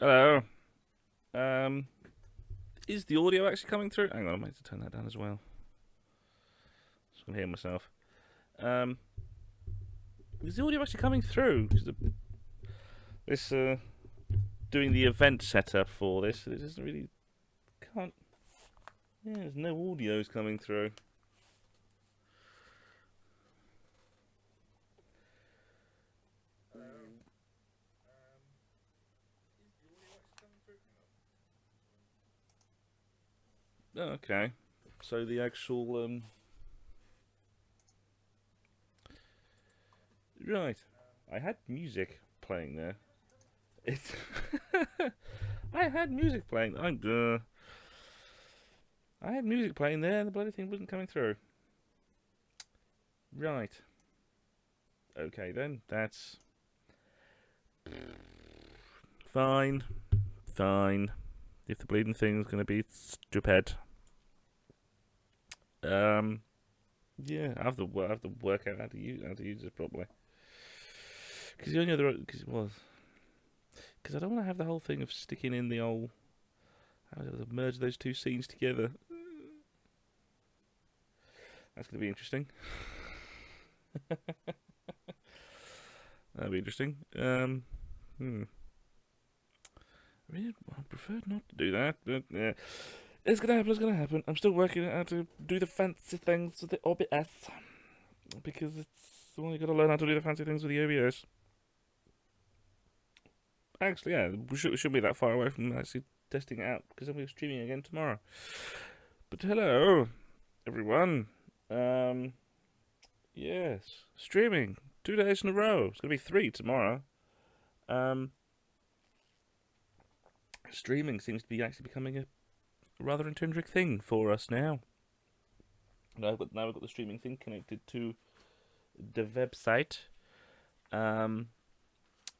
Hello. Um, is the audio actually coming through? Hang on, I might have to turn that down as well. So I can hear myself. Um, is the audio actually coming through? This doing the event setup for this. It doesn't really can't. Yeah, there's no audios coming through. Oh, okay. So the actual right. I had music playing there. It's I had music playing. I had music playing there, and the bloody thing wasn't coming through. Right. Okay then. That's fine. Fine. If the bleeding thing's gonna be stupid. Yeah, I have to work out how to use it properly. Because the only other because I don't want to have the whole thing of sticking in the old how to merge those two scenes together. That's gonna be interesting. That'll be interesting. Really, I prefer not to do that, but yeah. It's gonna happen, it's gonna happen. I'm still working out how to do the fancy things with the OBS. Because it's well, you gotta learn how to do the fancy things with the OBS. Actually, yeah, we shouldn't be that far away from actually testing it out because we're streaming again tomorrow. But hello, everyone. Yes, streaming 2 days in a row. It's gonna be 3 tomorrow. Streaming seems to be actually becoming a rather intrinsic thing for us now. Now we've got the streaming thing connected to the website.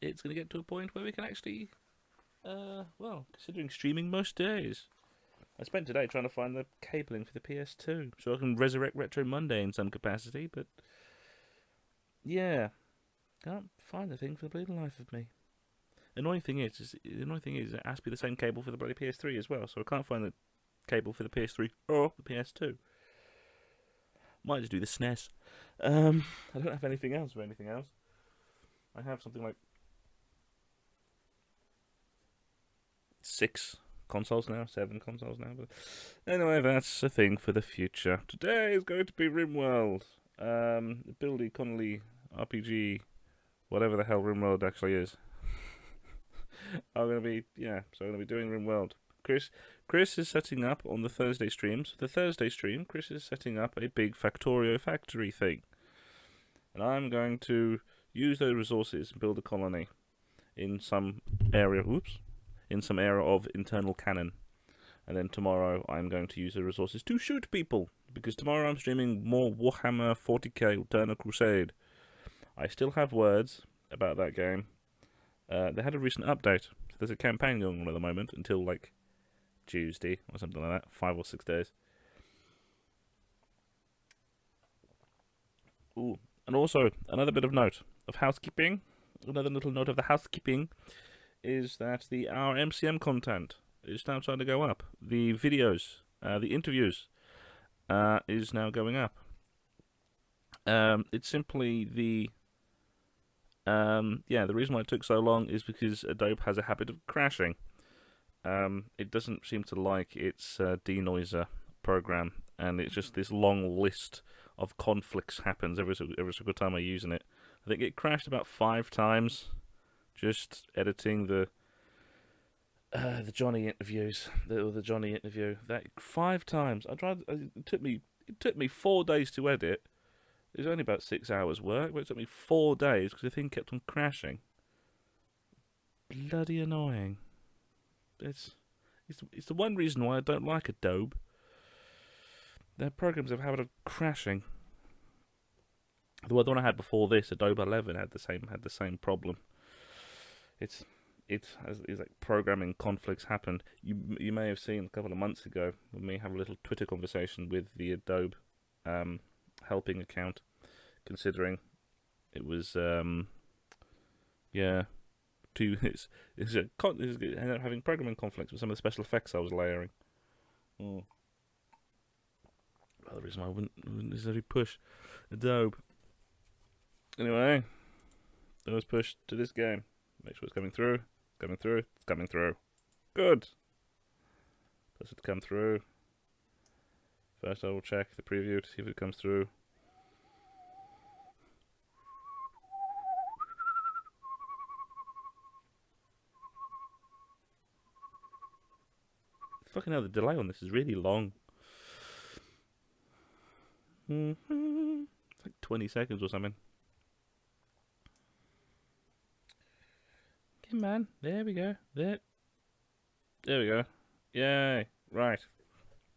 It's going to get to a point where we can actually, considering streaming most days. I spent today trying to find the cabling for the PS2 so I can resurrect Retro Monday in some capacity, but yeah, can't find the thing for the bleeding life of me. The annoying thing is it has to be the same cable for the bloody PS3 as well, so I can't find the cable for the PS3 or the PS2. Might just do the SNES. I don't have anything else for anything else. I have something like 6 consoles now, 7 consoles now. But anyway, that's a thing for the future. Today is going to be RimWorld. Buildy Connolly RPG, whatever the hell RimWorld actually is. I'm gonna be doing RimWorld. Chris is setting up on the Thursday streams. The Thursday stream, Chris is setting up a big Factorio factory thing, and I'm going to use those resources and build a colony in some area. In some area of internal cannon. And then tomorrow I'm going to use the resources to shoot people, because tomorrow I'm streaming more Warhammer 40k Eternal Crusade. I still have words about that game. They had a recent update. So there's a campaign going on at the moment until like Tuesday or something like that, 5 or 6 days. Ooh, and also another bit of note of housekeeping. Another little note of the housekeeping is that our MCM content is now starting to go up. The videos, the interviews, is now going up. It's simply the reason why it took so long is because Adobe has a habit of crashing. It doesn't seem to like its denoiser program, and it's just this long list of conflicts happens every single time I'm using it. I think it crashed about 5 times. Just editing the Johnny interviews, the Johnny interview. That 5 times. I tried. It took me 4 days to edit. It was only about 6 hours work, but it took me 4 days because the thing kept on crashing. Bloody annoying. It's the one reason why I don't like Adobe. Their programs have a habit of crashing. The one I had before this, Adobe 11, had the same problem. It's like programming conflicts happened. You may have seen a couple of months ago when we have a little Twitter conversation with the Adobe helping account, considering it was 2 it's ended up having programming conflicts with some of the special effects I was layering. Well, the reason why I wouldn't necessarily push Adobe. Anyway, let's push to this game. Make sure it's coming through. It's coming through. It's coming through. Good. Does it come through? First I will check the preview to see if it comes through. Fucking hell, the delay on this is really long. It's like 20 seconds or something. Okay, man. There we go. There we go. Yay. Right.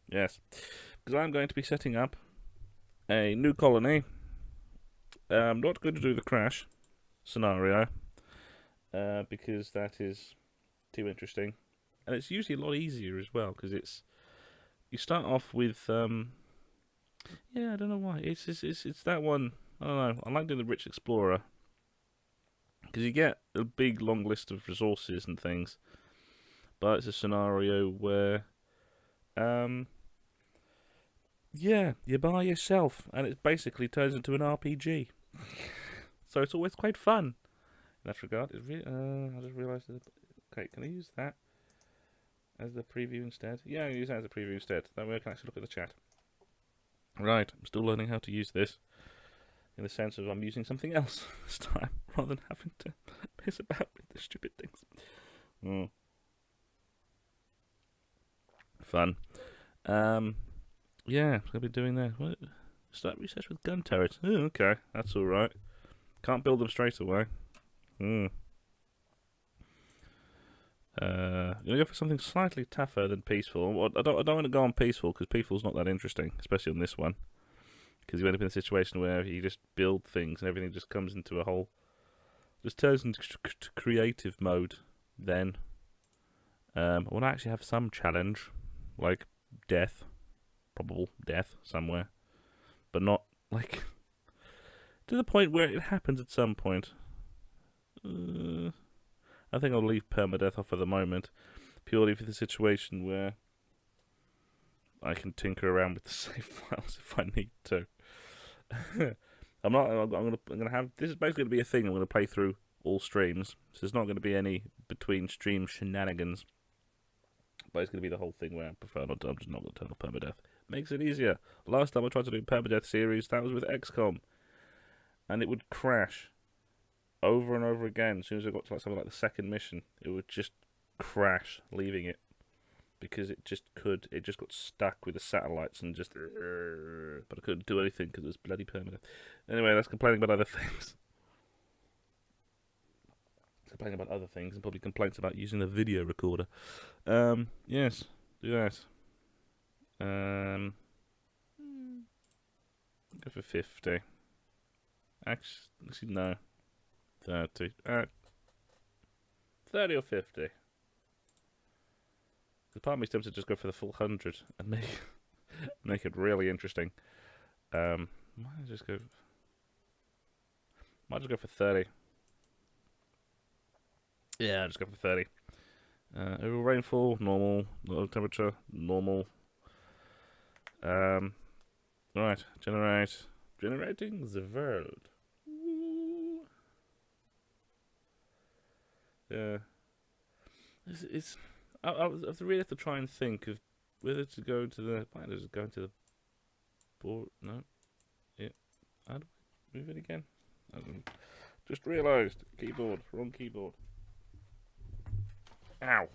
Yes. Because I'm going to be setting up a new colony. I'm not going to do the crash scenario. Because that is too interesting. And it's usually a lot easier as well. Because you start off with... yeah, I don't know why. It's that one. I don't know. I like doing the Rich Explorer. Because you get a big, long list of resources and things. But it's a scenario where... yeah, you're by yourself, and it basically turns into an RPG. So it's always quite fun in that regard. I just realised that. Okay, can I use that as the preview instead? Yeah, I can use that as a preview instead. That way I can actually look at the chat. Right, I'm still learning how to use this. In the sense of I'm using something else this time, rather than having to piss about with the stupid things. Fun. Yeah, I'm going to be doing that. What? Start research with gun turrets. Oh, okay, that's alright. Can't build them straight away. I'm going to go for something slightly tougher than peaceful. I don't want to go on peaceful, because peaceful's not that interesting, especially on this one. Because you end up in a situation where you just build things and everything just comes into a whole... just turns into creative mode then. I want to actually have some challenge, like death. Probable death somewhere. But not, like... to the point where it happens at some point. I think I'll leave permadeath off for the moment. Purely for the situation where I can tinker around with the save files if I need to. I'm gonna have, this is basically gonna be a thing I'm gonna play through all streams. So there's not gonna be any between stream shenanigans. But it's gonna be the whole thing where I prefer not to, I'm just not gonna turn off permadeath. Makes it easier. Last time I tried to do a permadeath series, that was with XCOM. And it would crash over and over again. As soon as I got to like something like the second mission, it would just crash, leaving it. Because it just got stuck with the satellites and just... but I couldn't do anything because it was bloody permadeath. Anyway, that's complaining about other things. Complaining about other things and probably complaints about using the video recorder. Yes, do that. Go for 50. Actually, no. 30. 30 or 50. The part of me is tempted to just go for the full 100 and make it really interesting. Might just go for 30. Yeah, I'll just go for 30. Overall rainfall, normal. Low temperature, normal. Right, generating the world. Woo. Yeah. I really have to try and think of whether to go to the... Why does it go into the board? No. Yeah. How do I move it again? I just realised. Keyboard. Wrong keyboard. Ow.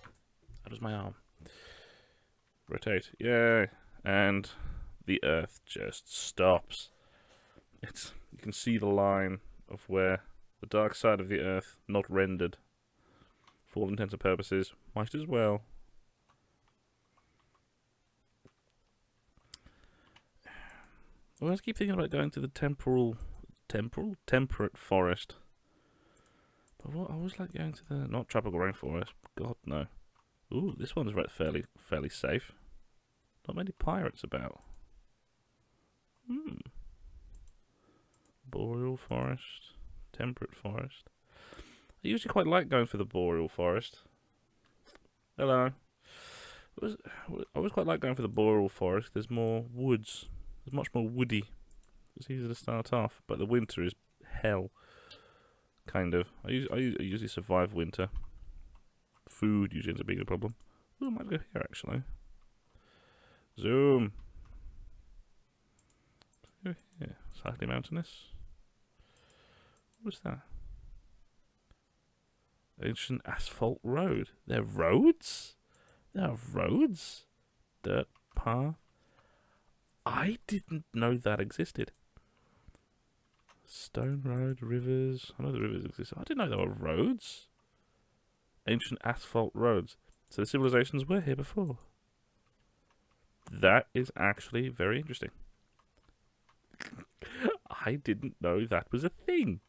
That was my arm. Rotate. Yay. And the Earth just stops. You can see the line of where the dark side of the Earth, not rendered. For all intents and purposes, might as well. I always keep thinking about going to the temperate forest. But I always like going to the, not tropical rainforest. God, no. Ooh, this one's fairly safe. Not many pirates about. Boreal forest, temperate forest. I usually quite like going for the boreal forest. Hello. I always quite like going for the boreal forest. There's more woods. There's much more woody. It's easier to start off, but the winter is hell. Kind of. I usually survive winter. Food usually ends up being a problem. Oh, I might go here actually. Zoom. Go here. Slightly mountainous. What's that? Ancient asphalt road. There are roads? There are roads? Dirt path? I didn't know that existed. Stone road, rivers. I know the rivers exist. I didn't know there were roads. Ancient asphalt roads. So the civilizations were here before. That is actually very interesting. I didn't know that was a thing.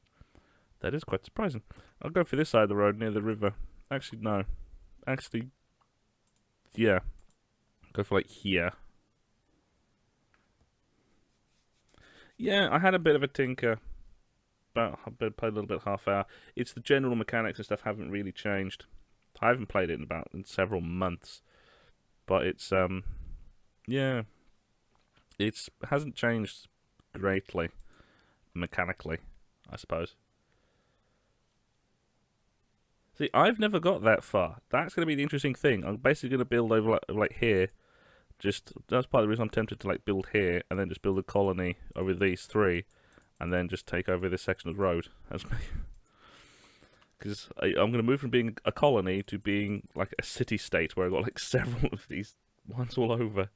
That is quite surprising. I'll go for this side of the road near the river. Actually, no. Actually, yeah. Go for like here. Yeah, I had a bit of a tinker. Played a little bit half hour. It's the general mechanics and stuff haven't really changed. I haven't played it in several months. But it's yeah. It hasn't changed greatly mechanically, I suppose. See, I've never got that far. That's going to be the interesting thing. I'm basically going to build over like here. That's part of the reason I'm tempted to like build here and then just build a colony over these three, and then just take over this section of road. Because I'm going to move from being a colony to being like a city-state where I've got like several of these ones all over.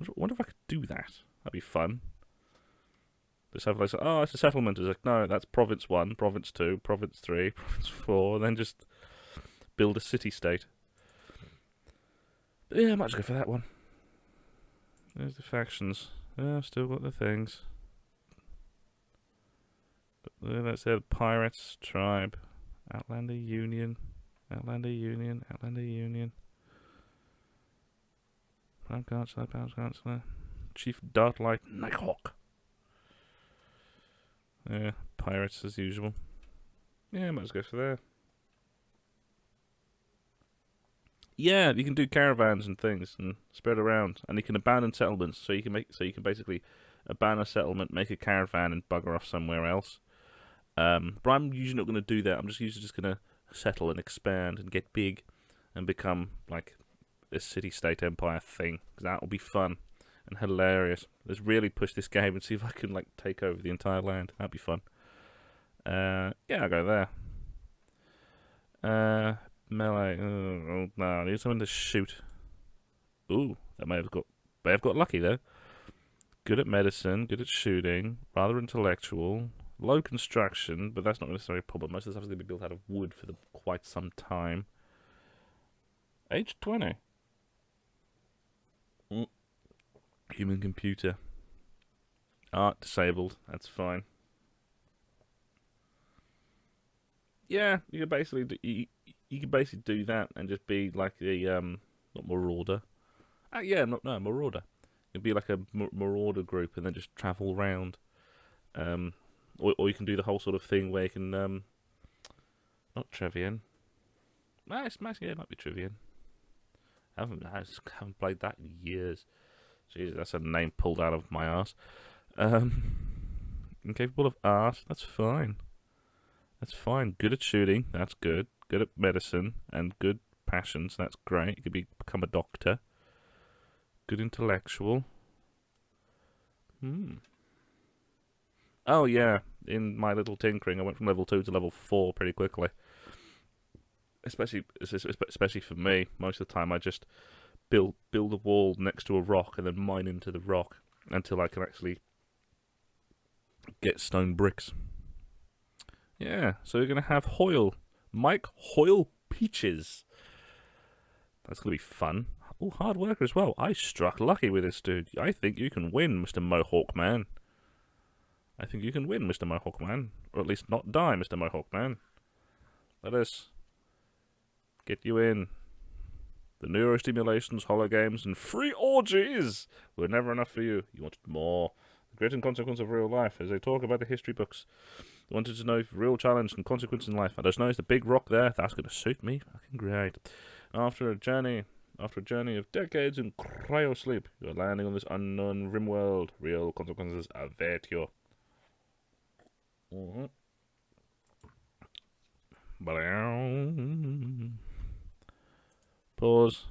I wonder if I could do that. That'd be fun. Just have like, oh, it's a settlement. It's like, no, that's province 1, province 2, province 3, province 4, and then just build a city-state. But yeah, I might just go for that one. There's the factions. Yeah, I've still got the things. That's the Pirates, Tribe, Outlander Union, Outlander Union, Outlander Union. Prime Chancellor, Chief Dartlight, Nighthawk. Yeah, pirates as usual. Yeah, might as well go for there. Yeah, you can do caravans and things and spread around, and you can abandon settlements. So you can basically abandon a settlement, make a caravan, and bugger off somewhere else. But I'm usually not going to do that. I'm usually just going to settle and expand and get big, and become like a city-state empire thing. Because that will be fun and hilarious. Let's really push this game and see if I can like take over the entire land. That'd be fun. Yeah, I'll go there. Melee. Oh, no, I need someone to shoot. Ooh, that may have got lucky though. Good at medicine, good at shooting, rather intellectual, low construction, but that's not necessarily a problem. Most of the stuff is going to be built out of wood for quite some time. Age 20. Human computer. Art disabled. That's fine. Yeah, you can basically do that and just be like a not marauder. Marauder. You'd be like a marauder group and then just travel around. Or you can do the whole sort of thing where you can not Trevian. Yeah, it might be Trevian. I haven't played that in years. Jeez, that's a name pulled out of my arse. Incapable of art, that's fine. That's fine. Good at shooting, that's good. Good at medicine and good passions, that's great. You could become a doctor. Good intellectual. Oh yeah, in my little tinkering, I went from level 2 to level 4 pretty quickly. Especially for me, most of the time I just build a wall next to a rock and then mine into the rock until I can actually get stone bricks. Yeah, so we're going to have Hoyle. Mike Hoyle Peaches. That's going to be fun. Oh, hard worker as well. I struck lucky with this dude. I think you can win, Mr. Mohawk Man. I think you can win, Mr. Mohawk Man. Or at least not die, Mr. Mohawk Man. Let us get you in. The neurostimulations, hologames, and free orgies were never enough for you. You wanted more. Great consequence of real life. As they talk about the history books, I wanted to know if real challenge and consequence in life. I just noticed the big rock there. That's going to suit me. Fucking great. After a journey of decades in cryo sleep, you're landing on this unknown RimWorld. Real consequences await you. Pause.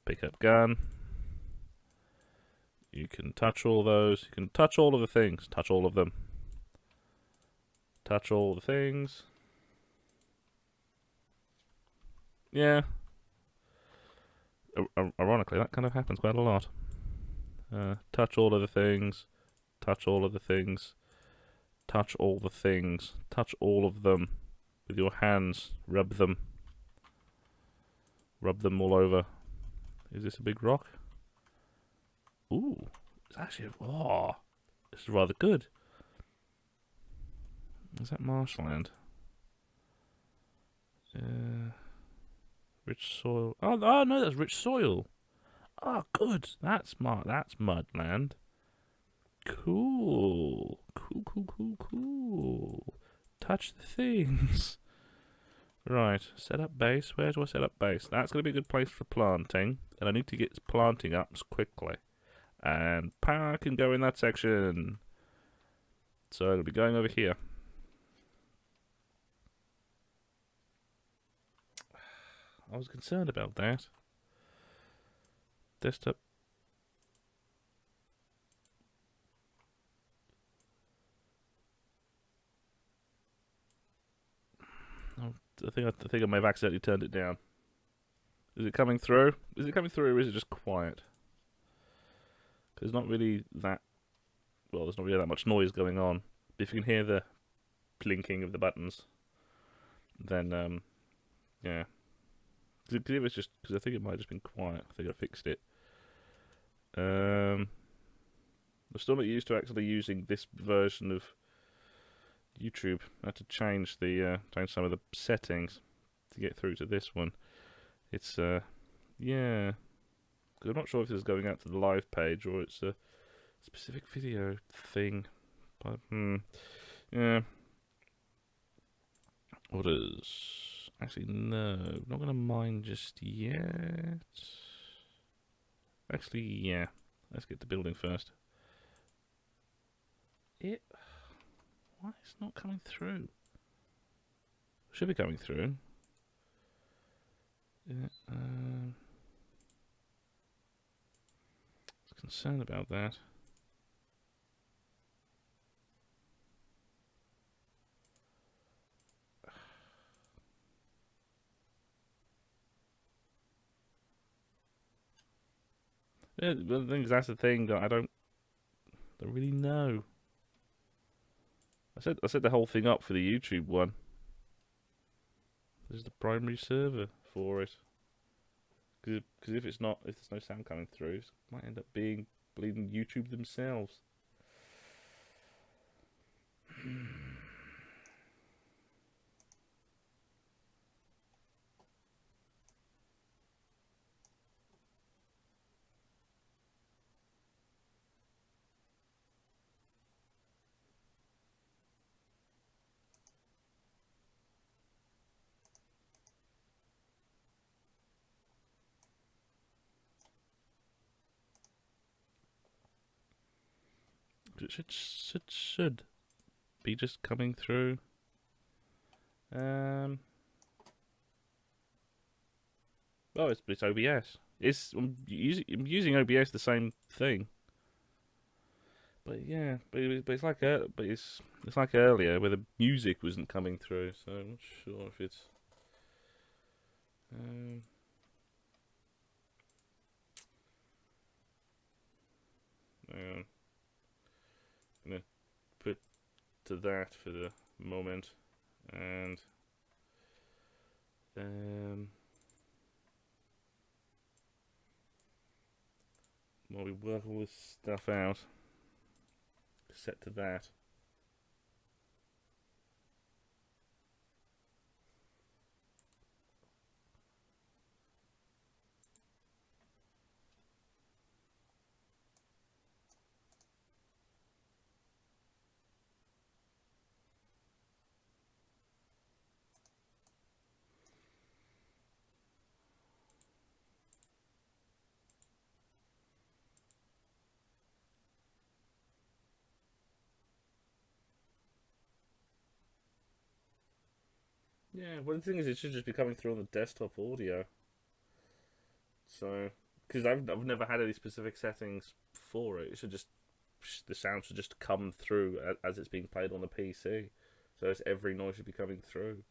Pick up gun. You can touch all those. You can touch all of the things. Touch all of them. Touch all the things. Yeah. Ironically, that kind of happens quite a lot. Touch all of the things. Touch all of the things. Touch all the things. Touch all of them with your hands. Rub them. Rub them all over. Is this a big rock? Ooh. It's actually... Oh. This is rather good. Is that marshland? Rich soil. Oh no, that's rich soil. Oh, good. That's mudland. Cool. Cool. Touch the things. Right. Set up base. Where do I set up base? That's going to be a good place for planting. And I need to get planting up quickly. And power can go in that section. So it'll be going over here. I was concerned about that. Desktop. Oh, I think I may have accidentally turned it down. Is it coming through? Is it coming through, or is it just quiet? There's not really that. Well, there's not really that much noise going on. But if you can hear the blinking of the buttons, then yeah. Because it was just because I think it might have just been quiet. I think I fixed it. I'm still not used to actually using this version of YouTube. I had to change some of the settings to get through to this one. It's yeah. I'm not sure if this is going out to the live page or it's a specific video thing. But yeah. Orders. Actually, no, not going to mine just yet. Actually, yeah. Let's get the building first. Why it's not coming through? Should be coming through. Yeah, I was concerned about that. Yeah, but the thing is, that's the thing that I don't really know. I set the whole thing up for the YouTube one. This is the primary server for it. Because if there's no sound coming through, it might end up being bleeding YouTube themselves. It should be just coming through. Oh, it's OBS. I'm using OBS the same thing. But yeah, but it's like it's like earlier where the music wasn't coming through. So I'm not sure if it's. I'm gonna put to that for the moment, and while we work all this stuff out, set to that. Yeah, well the thing is, it should just be coming through on the desktop audio. So, because I've never had any specific settings for it. It should just the sound should just come through as it's being played on the PC. So it's every noise should be coming through.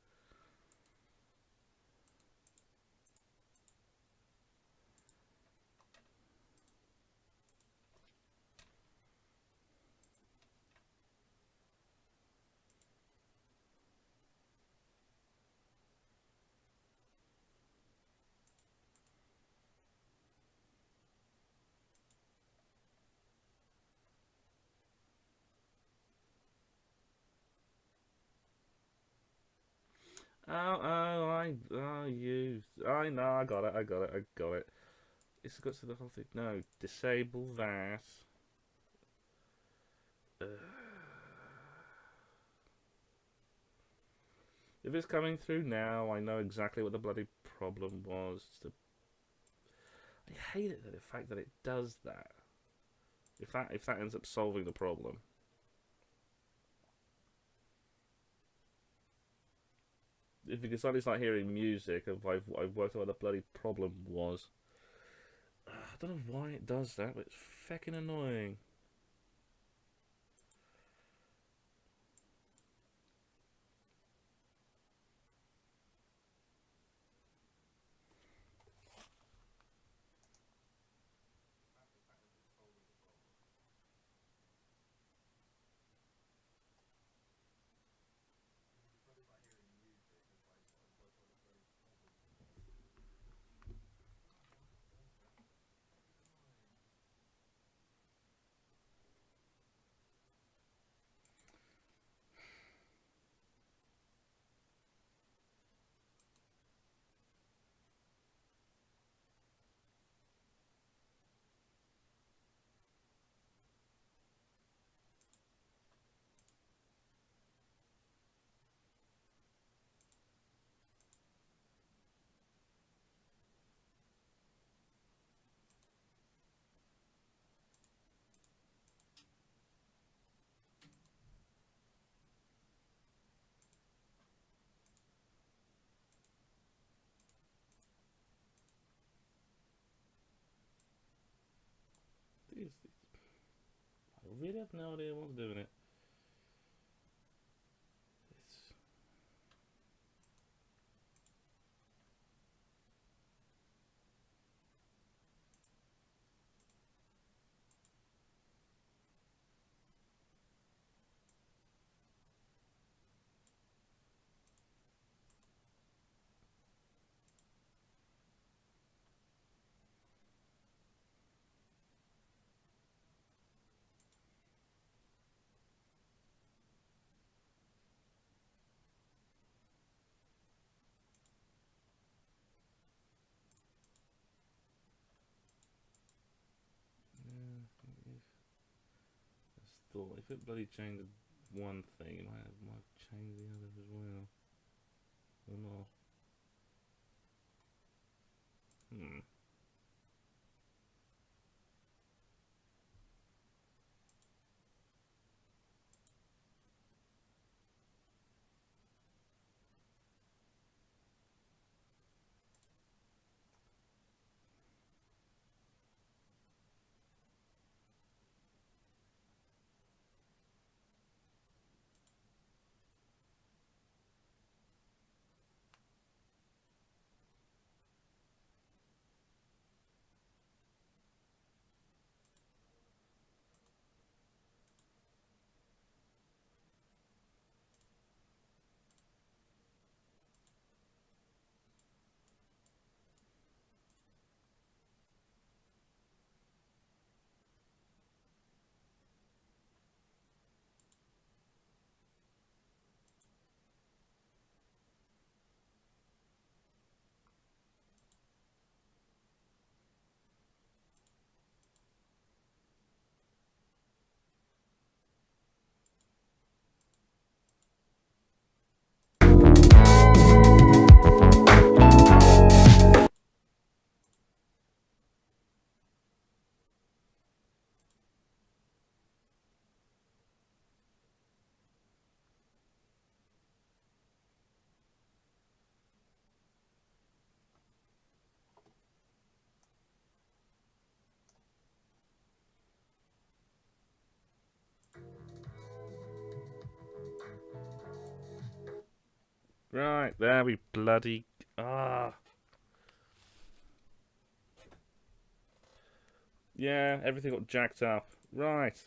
I know, I got it. It's got to the whole thing. No, disable that. Uh, if it's coming through now, I know exactly what the bloody problem was. I hate it, the fact that it does that. If that ends up solving the problem. If you can suddenly start hearing music, I've worked out what the bloody problem was. I don't know why it does that, but it's fucking annoying. I really have no idea what's doing it. It's... thought if it bloody changed one thing, it might change the other as well. Or not. Hmm. Right, there we bloody... Ah. Yeah, everything got jacked up. Right.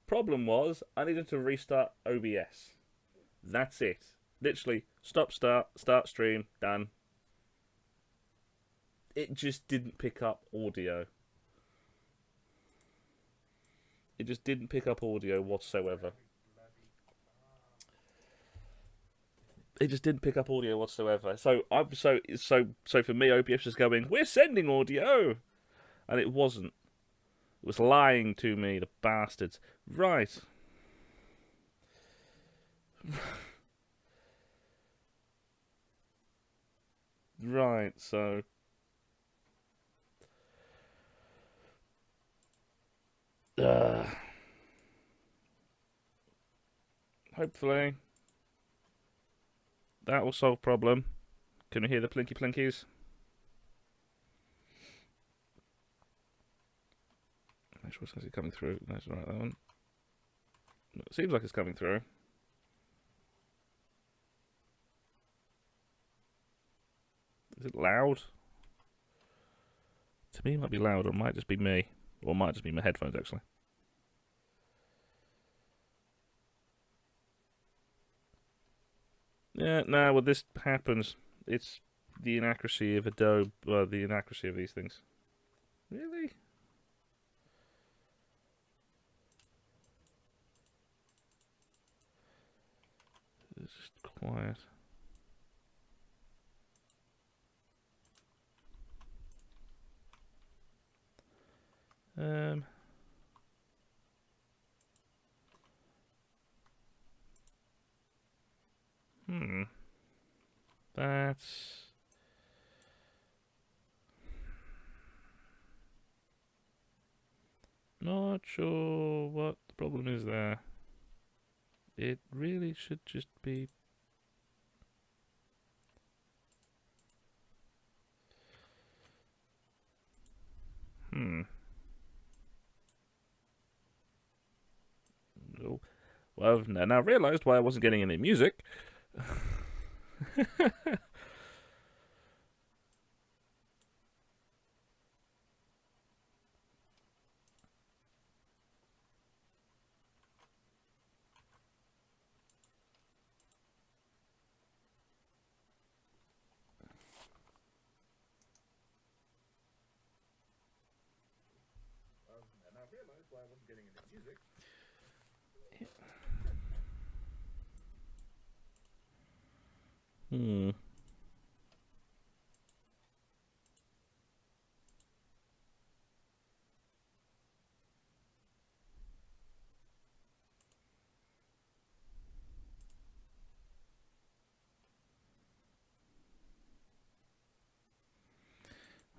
Problem was, I needed to restart OBS. That's it. Literally, stop, start stream, done. It just didn't pick up audio. It just didn't pick up audio whatsoever. It just didn't pick up audio whatsoever. So for me, OBS was going, "We're sending audio," and it wasn't. It was lying to me, the bastards. Right. Right. So. Hopefully that will solve problem. Can you hear the plinky plinkies? Make sure it's coming through. That's right, that one. It seems like it's coming through. Is it loud? To me, it might be loud, or it might just be me. Or it might just be my headphones, actually. Yeah, no, well, this happens. It's the inaccuracy of Adobe, the inaccuracy of these things. Really? It's just quiet. That's... Not sure what the problem is there. It really should just be... Oh. Well, I've now realised why I wasn't getting any music.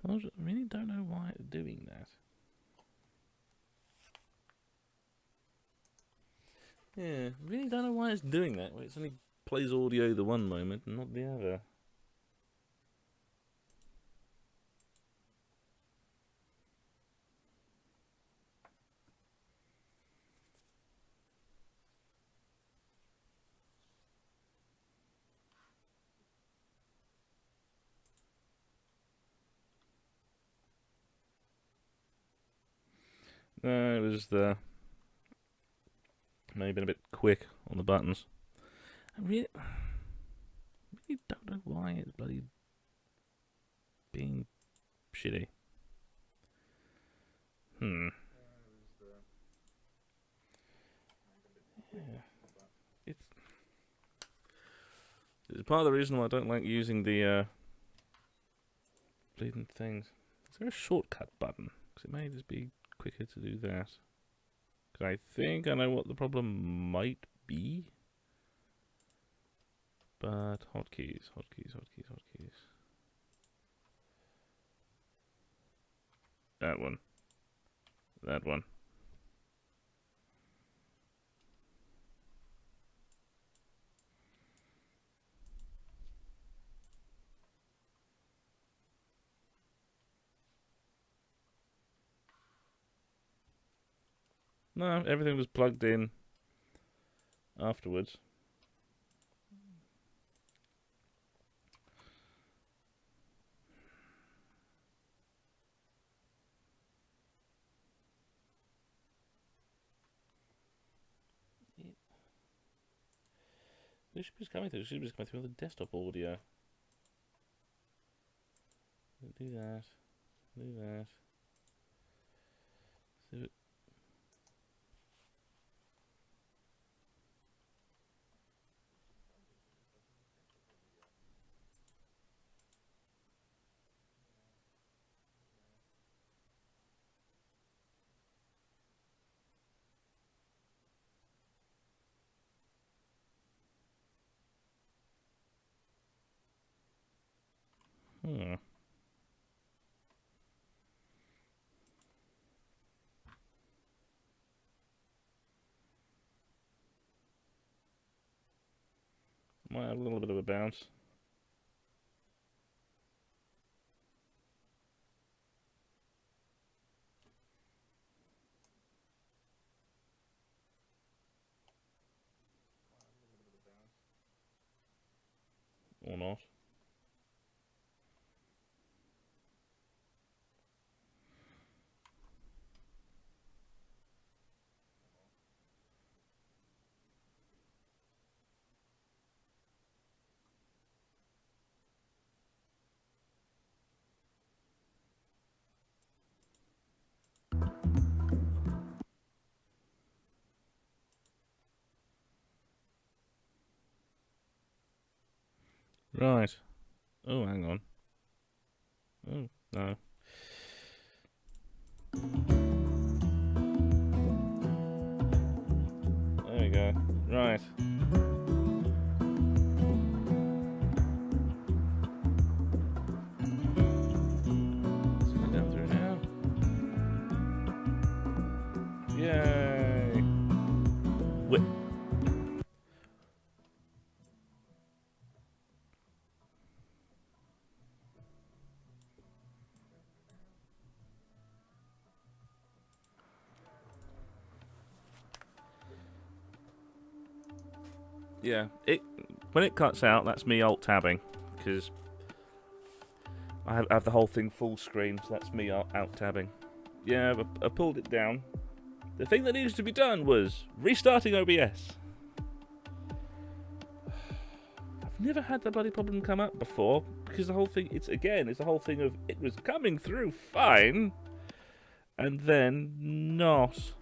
I really don't know why it's doing that. Yeah, really don't know why it's doing that. It only plays audio the one moment and not the other. No, it was the... Maybe been a bit quick on the buttons. I really don't know why it's bloody being shitty. Yeah. It's part of the reason why I don't like using the bleeding things. Is there a shortcut button? Because it may just be quicker to do that. Because I think I know what the problem might be. But hotkeys. That one. No, everything was plugged in afterwards. It should be coming through. It should be coming through on the desktop audio. Do that. Do that. See it. Hmm. Might have a little bit of a bounce. Or not. Right. Oh, hang on. Oh, no. There we go. Right. Let's go down through now. Yay! Whip. Yeah, when it cuts out, that's me alt-tabbing, because I have the whole thing full screen, so that's me alt-tabbing. Yeah, I pulled it down. The thing that needs to be done was restarting OBS. I've never had that bloody problem come up before, because the whole thing, it's the whole thing of, it was coming through fine, and then not.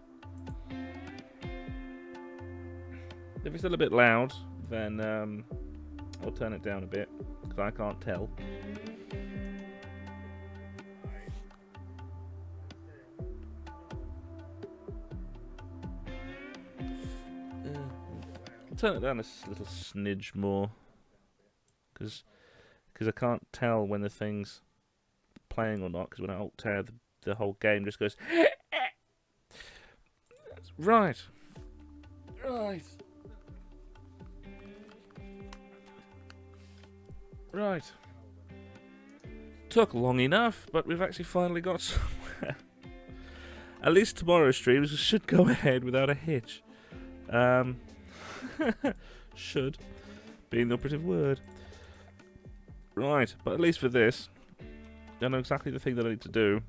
If it's still a bit loud, then I'll turn it down a bit, because I can't tell. I'll turn it down a little smidge more, because I can't tell when the thing's playing or not, because when I alt-tab, the whole game just goes... Right. Right. Right. Took long enough, but we've actually finally got somewhere. At least tomorrow's streams should go ahead without a hitch. Should being the operative word. Right, but at least for this, I know exactly the thing that I need to do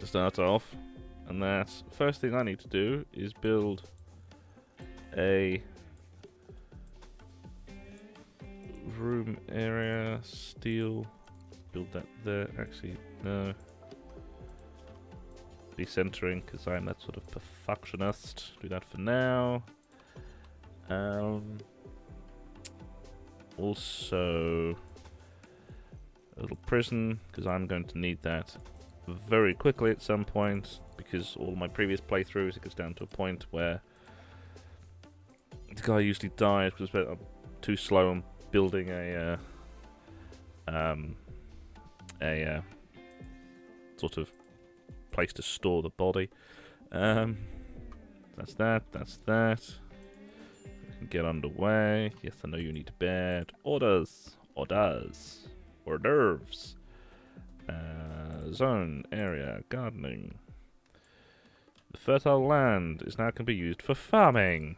to start off, and that's first thing I need to do is build a room area, steel, build that there. Actually, no. Decentering, because I'm that sort of perfectionist. Do that for now. Also, a little prison, because I'm going to need that very quickly at some point, because all my previous playthroughs, it gets down to a point where the guy usually dies because I'm too slow on building a sort of place to store the body. That's that. We can get underway. Yes, I know you need bed. Orders. Zone, area, gardening. The fertile land is now can be used for farming.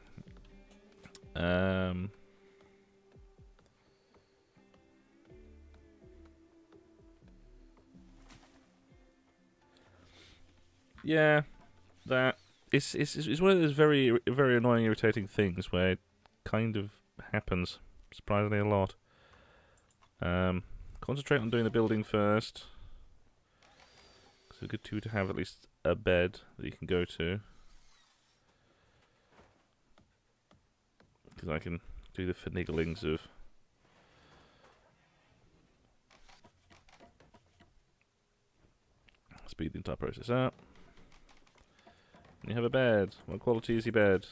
Yeah, that it's one of those very annoying, irritating things where it kind of happens surprisingly a lot. Concentrate on doing the building first. So good to have at least a bed that you can go to. Because I can do the finaglings of speed the entire process up. And you have a bed. What quality is your bed?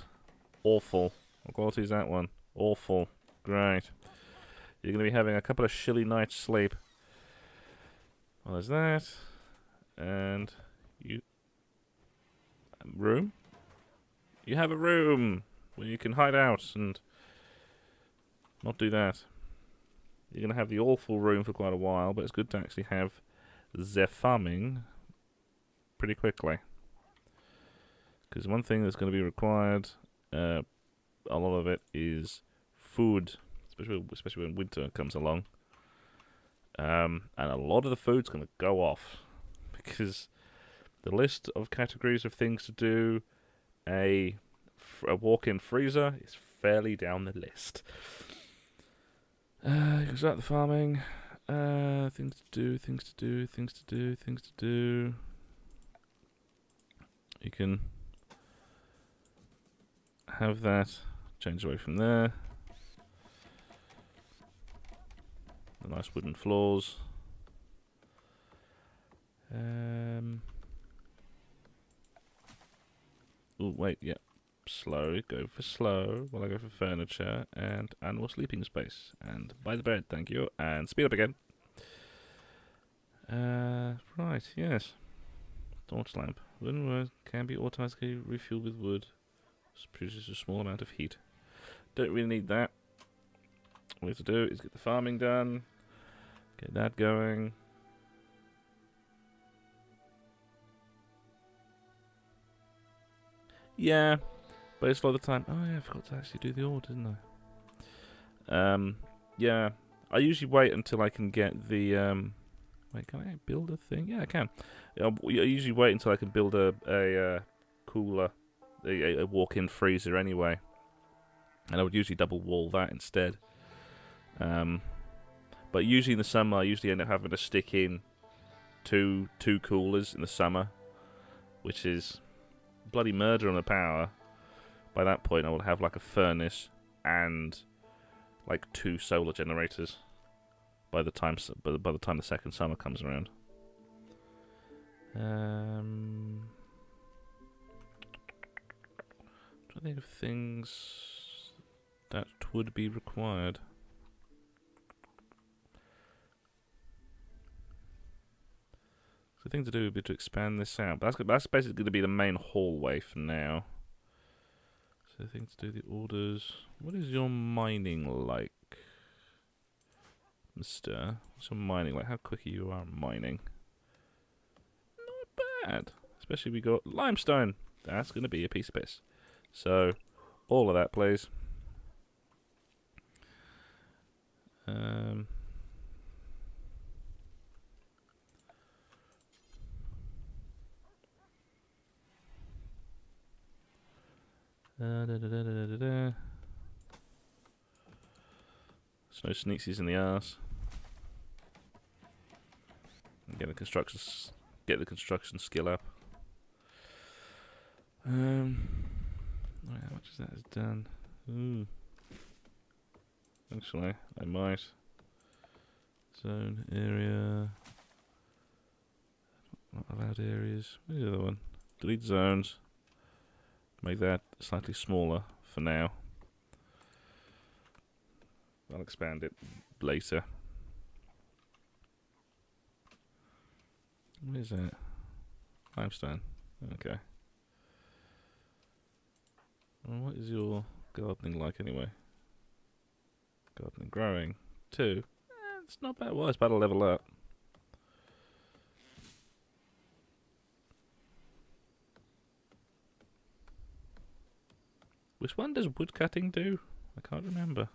Awful. What quality is that one? Awful. Great. You're going to be having a couple of shilly nights sleep. Well, there's that. And you... room? You have a room where you can hide out and not do that. You're going to have the awful room for quite a while, but it's good to actually have the farming pretty quickly. Because one thing that's going to be required, a lot of it is food, especially when winter comes along. And a lot of the food's going to go off because the list of categories of things to do, a walk-in freezer is fairly down the list. You can start the farming. Things to do. You can have that. Change away from there. The nice wooden floors. Oh wait, yeah. Slow. Go for slow. While I go for furniture and animal sleeping space. And buy the bed, thank you. And speed up again. Right, yes. Torch lamp. Wooden wood can be automatically refueled with wood. This produces a small amount of heat. Don't really need that. What we have to do is get the farming done. Get that going. Yeah, but it's a lot of the time. Oh yeah, I forgot to actually do the order, didn't I? Yeah, I usually wait until I can get the. Wait, can I build a thing? Yeah, I can. I usually wait until I can build a cooler, a walk-in freezer anyway, and I would usually double wall that instead. But usually in the summer, I usually end up having to stick in two coolers in the summer, which is bloody murder on the power. By that point, I will have like a furnace and like 2 solar generators by the time the second summer comes around. I'm trying to think of things that would be required. The thing to do would be to expand this out. But that's basically going to be the main hallway for now. So the thing to do, the orders. What is your mining like, Mister? What's your mining like? How quick you are mining? Not bad. Especially we got limestone. That's going to be a piece of piss. So, all of that, please. There's no sneaksies in the arse. Get the construction skill up. Right, how much is that is done? Ooh. Actually, I might. Zone area. Not allowed areas. Where's the other one? Delete zones. Make that slightly smaller for now. I'll expand it later. Where's that? Limestone. Okay. Well, what is your gardening like anyway? Gardening growing. 2. It's not bad. Well, it's about to level up. Which one does wood cutting do? I can't remember.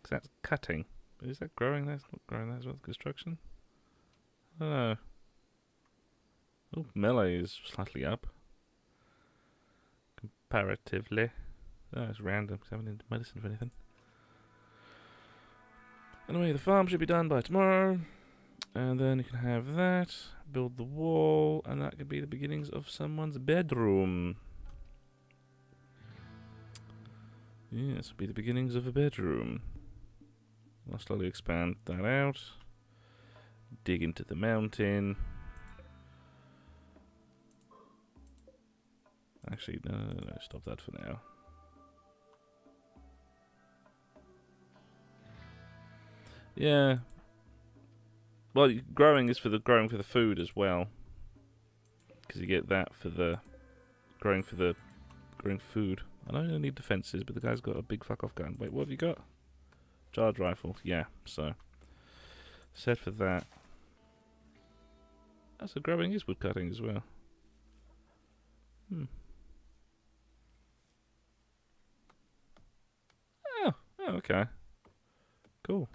Because that's cutting. Is that growing? That's not growing. That's what construction. I don't know. Oh, melee is slightly up. Comparatively. Oh, it's random because I haven't into medicine for anything. Anyway, the farm should be done by tomorrow. And then you can have that. Build the wall. And that could be the beginnings of someone's bedroom. Yes, it'll be the beginnings of a bedroom. I'll slowly expand that out. Dig into the mountain. Actually, no, stop that for now. Yeah. Well, growing is for the food as well. Because you get that for the growing food. I know I need defences, but the guy's got a big fuck off gun. Wait, what have you got? Charge rifle. Yeah, so set for that. Oh, so growing is wood cutting as well. Oh, okay. Cool.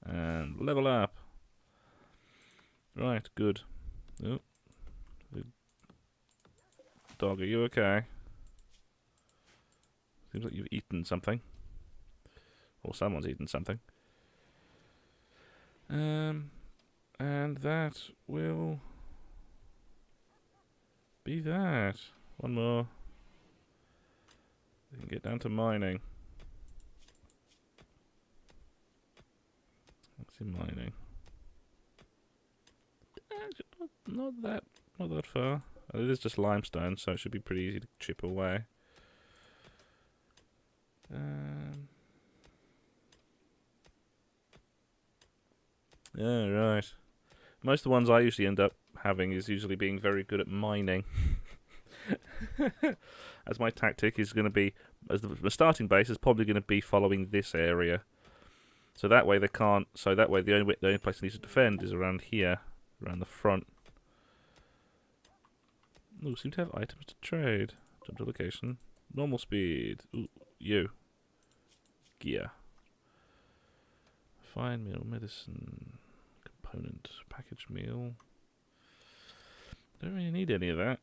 And level up. Right, good. Oh. Dog, are you okay? Seems like you've eaten something. Or someone's eaten something. And that will be that. One more. We can get down to mining. What's in mining? Not that far. It is just limestone, so it should be pretty easy to chip away. Yeah, right. Most of the ones I usually end up having is usually being very good at mining. As my tactic is going to be, as the starting base is probably going to be following this area. So that way they can't, the only place they need to defend is around here, around the front. Ooh, seem to have items to trade. Jump to location. Normal speed. Ooh, you. Gear. Fine meal, medicine, component, package meal. Don't really need any of that.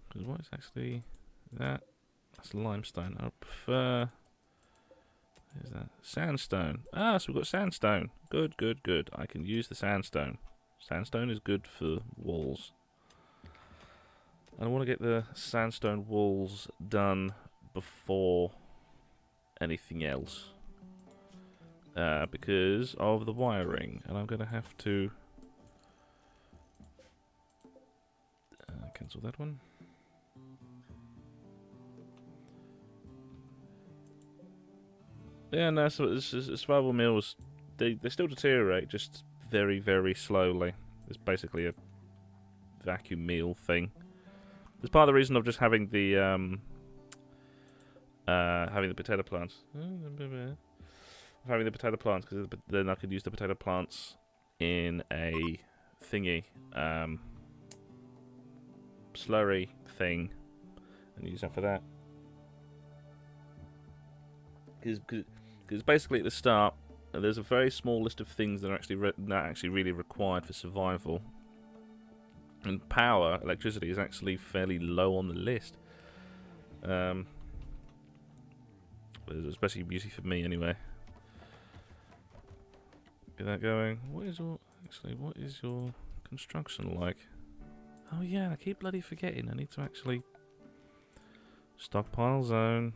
Because what is actually that? That's limestone. I prefer. What is that? Sandstone. Ah, so we've got sandstone. Good, good, good. I can use the sandstone. Sandstone is good for walls. And I want to get the sandstone walls done before anything else. Because of the wiring. And I'm going to have to cancel that one. Yeah, no, so survival meals, they still deteriorate, just very, very slowly. It's basically a vacuum meal thing. It's part of the reason of just having the potato plants. Having the potato plants, because then I could use the potato plants in a thingy, slurry thing, and use that for that. Because basically at the start, there's a very small list of things that are actually really required for survival. And power, electricity, is actually fairly low on the list. But it's especially beauty for me anyway. Get that going. What is your construction like? Oh yeah, I keep bloody forgetting. I need to actually stockpile zone.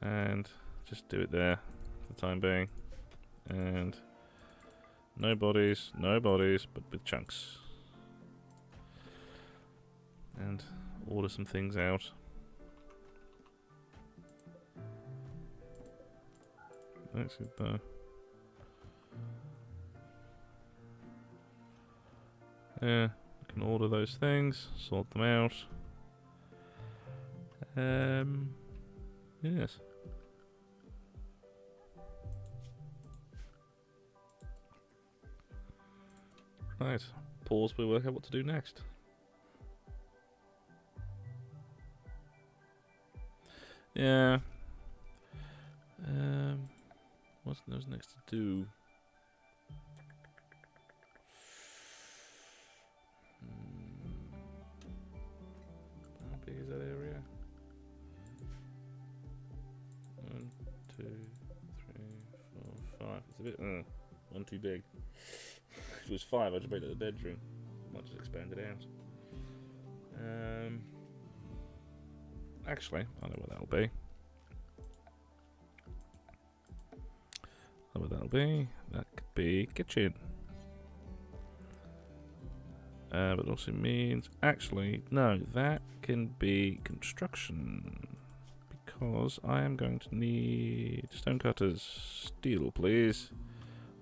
And just do it there for the time being. And no bodies, but with chunks. And order some things out. That's good though. Yeah, I can order those things, sort them out. Yes. Right. Pause, we work out what to do next. What's what's there's next to do? How big is that area? 1, 2, 3, 4, 5. It's a bit, one too big. If it was 5, I'd just make it the bedroom. Might just expand it out. Actually, I know what that'll be. I know what that'll be. That could be kitchen. But also means, actually, no, that can be construction. Because I am going to need stone cutters. Steel, please.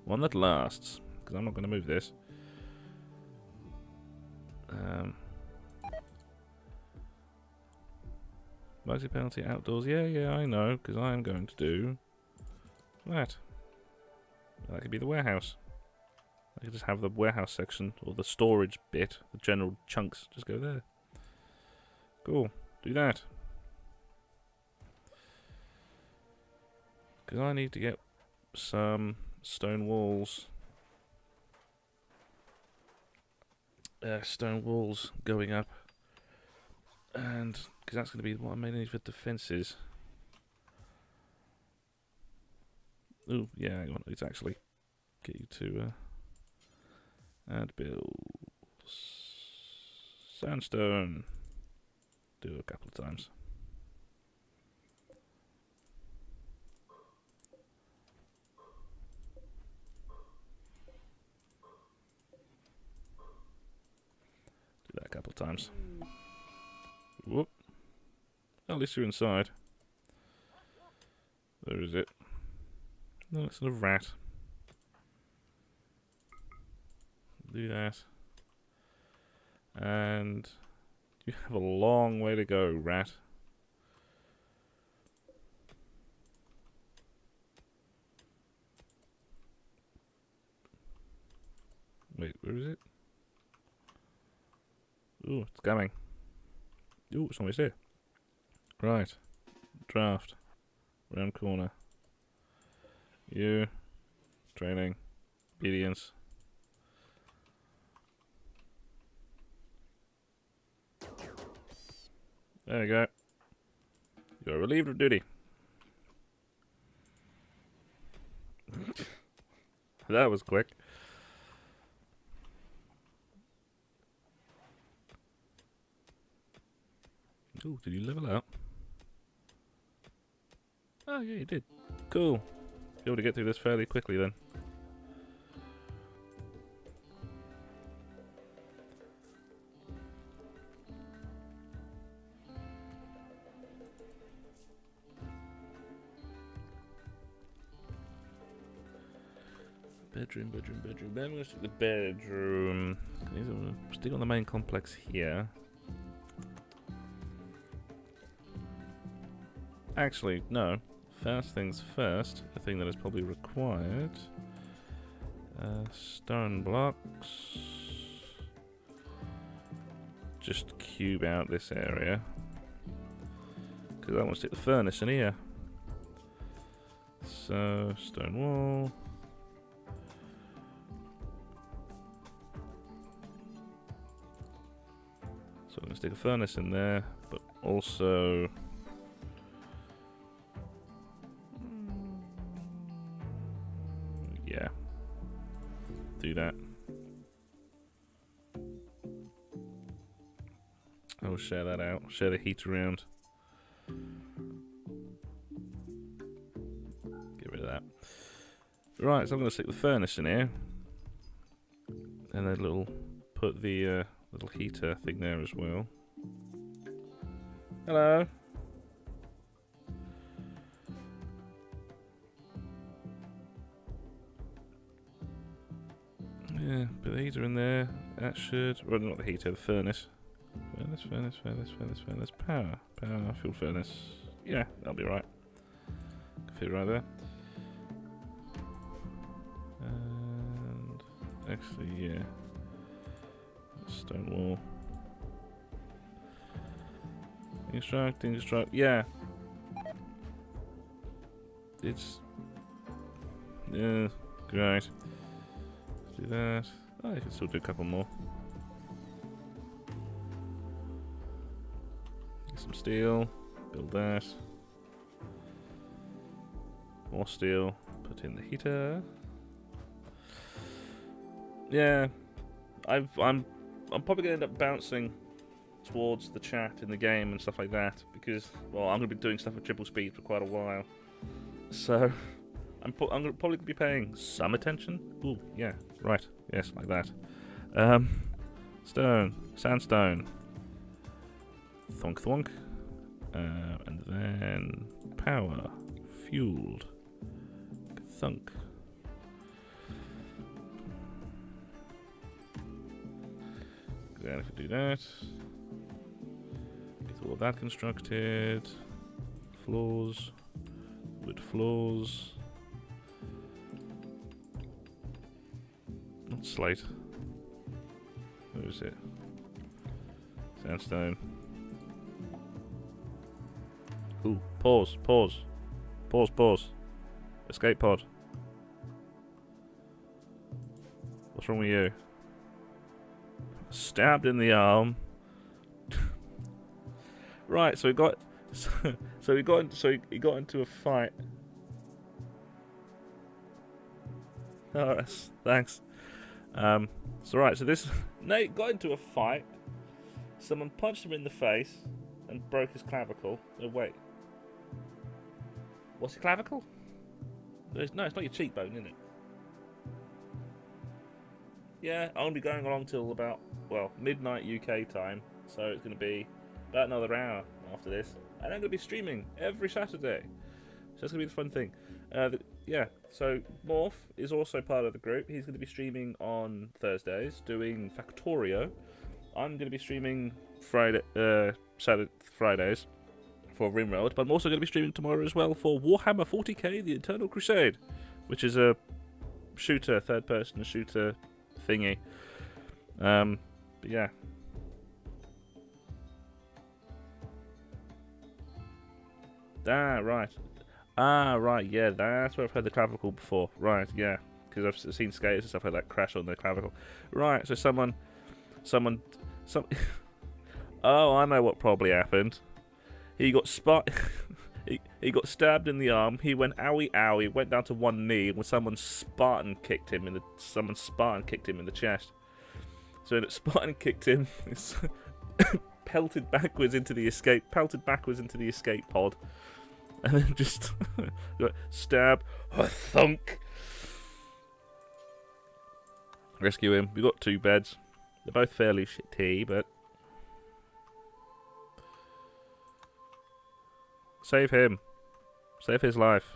One that lasts. Because I'm not going to move this. Multi penalty outdoors. Yeah, I know. Because I am going to do that. That could be the warehouse. I could just have the warehouse section, or the storage bit, the general chunks, just go there. Cool. Do that. Because I need to get some stone walls. Stone walls going up. And, because that's going to be what I may need for defences. Ooh, yeah, hang on. It's actually get you to add build sandstone. Do it a couple of times. Do that a couple of times. Whoop. At least you're inside. There is it. No, it's a rat. Do that. And you have a long way to go, rat. Wait, where is it? Ooh, it's coming. Ooh, it's almost here. Right. Draft. Round corner. You. Training. Obedience. There you go. You're relieved of duty. That was quick. Ooh, did you level up? Oh yeah, you did. Cool. Be able to get through this fairly quickly then. Bedroom. Then we're going to stick the bedroom. Stick on the main complex here. Actually, no. First things first, the thing that is probably required. Stone blocks. Just cube out this area. Because I want to stick the furnace in here. So, stone wall. So I'm going to stick a furnace in there, but also... yeah. Do that. I'll share that out. Share the heat around. Get rid of that. Right, so I'm going to stick the furnace in here. And then put the little heater thing there as well. Hello. Yeah, put the heater in there. That should... well, not the heater, the furnace. Furnace. Power, fuel furnace. Yeah, that'll be right. Fit right there. And... actually, yeah. Stone wall. Instruct. Yeah. It's... Yeah, great. Do that. Oh, I can still do a couple more. Get some steel. Build that. More steel. Put in the heater. Yeah, I'm probably gonna end up bouncing towards the chat in the game and stuff like that because, well, I'm gonna be doing stuff at triple speed for quite a while. So I'm probably gonna be paying some attention. Ooh, yeah, right, yes, like that. Stone, sandstone, thonk thonk, and then power, fueled, thunk. Then if we do that, get all of that constructed. Floors, wood floors. Not slate. Where is it? Sandstone. Ooh, pause. Escape pod. What's wrong with you? Stabbed in the arm. Right, so he got into a fight. Oh, thanks. So right, so this Nate got into a fight. Someone punched him in the face and broke his clavicle. Oh wait, what's your clavicle? No, it's not your cheekbone, is it? Yeah, I'm gonna be going along till about, well, midnight UK time, so it's gonna be about another hour after this, and I'm gonna be streaming every Saturday. So that's gonna be the fun thing. Yeah, so Morph is also part of the group. He's gonna be streaming on Thursdays, doing Factorio. I'm gonna be streaming Fridays for RimWorld, but I'm also gonna be streaming tomorrow as well for Warhammer 40k: The Eternal Crusade, which is a shooter, third-person shooter thingy. But yeah. Right, yeah, that's where I've heard the clavicle before. Right, yeah, because I've seen skaters and stuff like that crash on their clavicle. Right, so some. Oh, I know what probably happened. He got he got stabbed in the arm. He went owie owie, went down to one knee, when someone Spartan kicked him in the chest. So when Spartan kicked him, pelted backwards into the escape pod. And then just stab, thunk. Rescue him. We've got 2 beds. They're both fairly shitty, but save him. Save his life.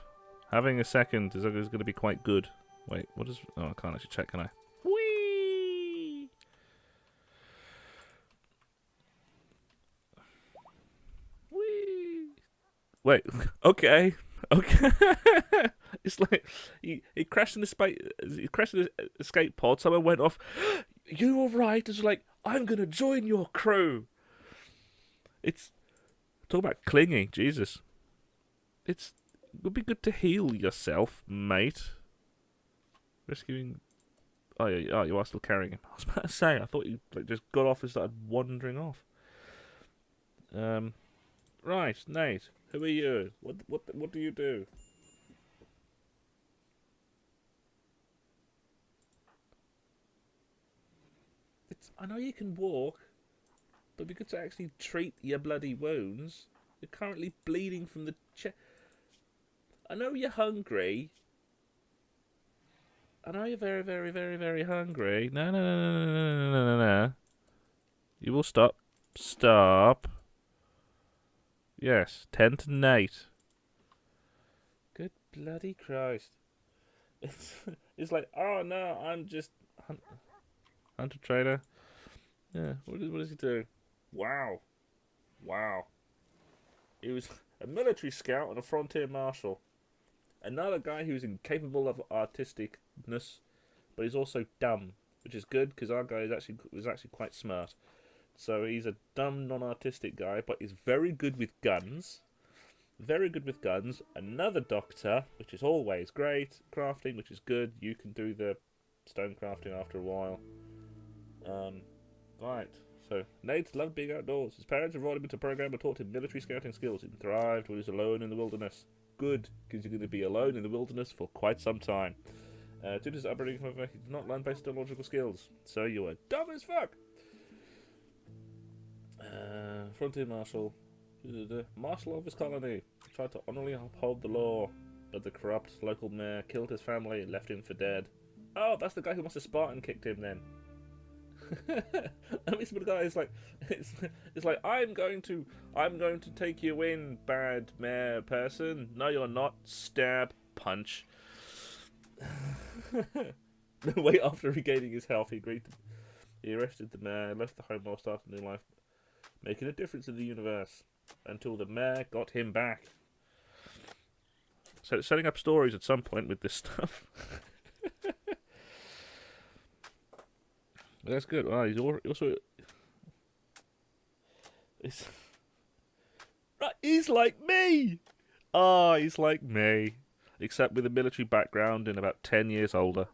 Having a second is going to be quite good. Wait, what is? Oh, I can't actually check, can I? Whee! Whee! Wait, okay. It's like he crashed in the escape pod. Someone went off. You all right? It's like, I'm gonna join your crew. It's talk about clingy, Jesus. It would be good to heal yourself, mate. Rescuing. Oh, yeah, you are still carrying him. I was about to say, I thought you just got off and started wandering off. Right, Nate. Who are you? What do you do? I know you can walk, but it'd be good to actually treat your bloody wounds. You're currently bleeding from the chest. I know you're hungry. I know you're very, very, very, very hungry. No. You will stop. Stop. Yes, 10 to Nate. Good bloody Christ. It's like, oh no, I'm just hunter trader. Yeah, what does he do? Wow. He was a military scout and a frontier marshal. Another guy who's incapable of artisticness, but he's also dumb, which is good because our guy was actually quite smart. So he's a dumb, non-artistic guy, but he's very good with guns. very good with guns. Another doctor, which is always great. Crafting, which is good. You can do the stone crafting after a while. Right. So, Nate loved being outdoors. His parents enrolled him into a program that taught him military scouting skills. He thrived when he was alone in the wilderness. Good, because you're going to be alone in the wilderness for quite some time. Due to his upbringing, however, he did not learn basic technological skills. So you were dumb as fuck! Frontier Marshal. Marshal of his colony. He tried to honorably uphold the law, but the corrupt local mayor killed his family and left him for dead. Oh, that's the guy who must have Spartan kicked him then. I mean, some guy is like, it's like I'm going to take you in, bad mayor person. No, you're not. Stab, punch. Wait, after regaining his health, he arrested the mayor, left the home while starting a new life, making a difference in the universe until the mayor got him back. So it's setting up stories at some point with this stuff. That's good. Wow, he's also... He's like me! Oh, he's like me. Except with a military background and about 10 years older.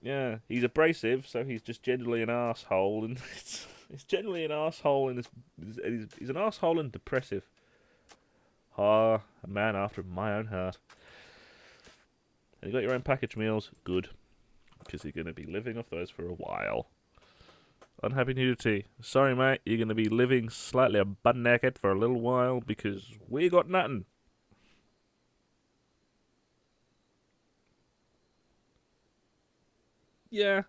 Yeah, he's abrasive, so he's just generally an arsehole. And it's generally an arsehole, and he's an arsehole and depressive. Ah, a man after my own heart. And you got your own package meals? Good. Because you're going to be living off those for a while. Unhappy nudity. Sorry, mate. You're going to be living slightly butt naked for a little while because we got nothing. Yeah.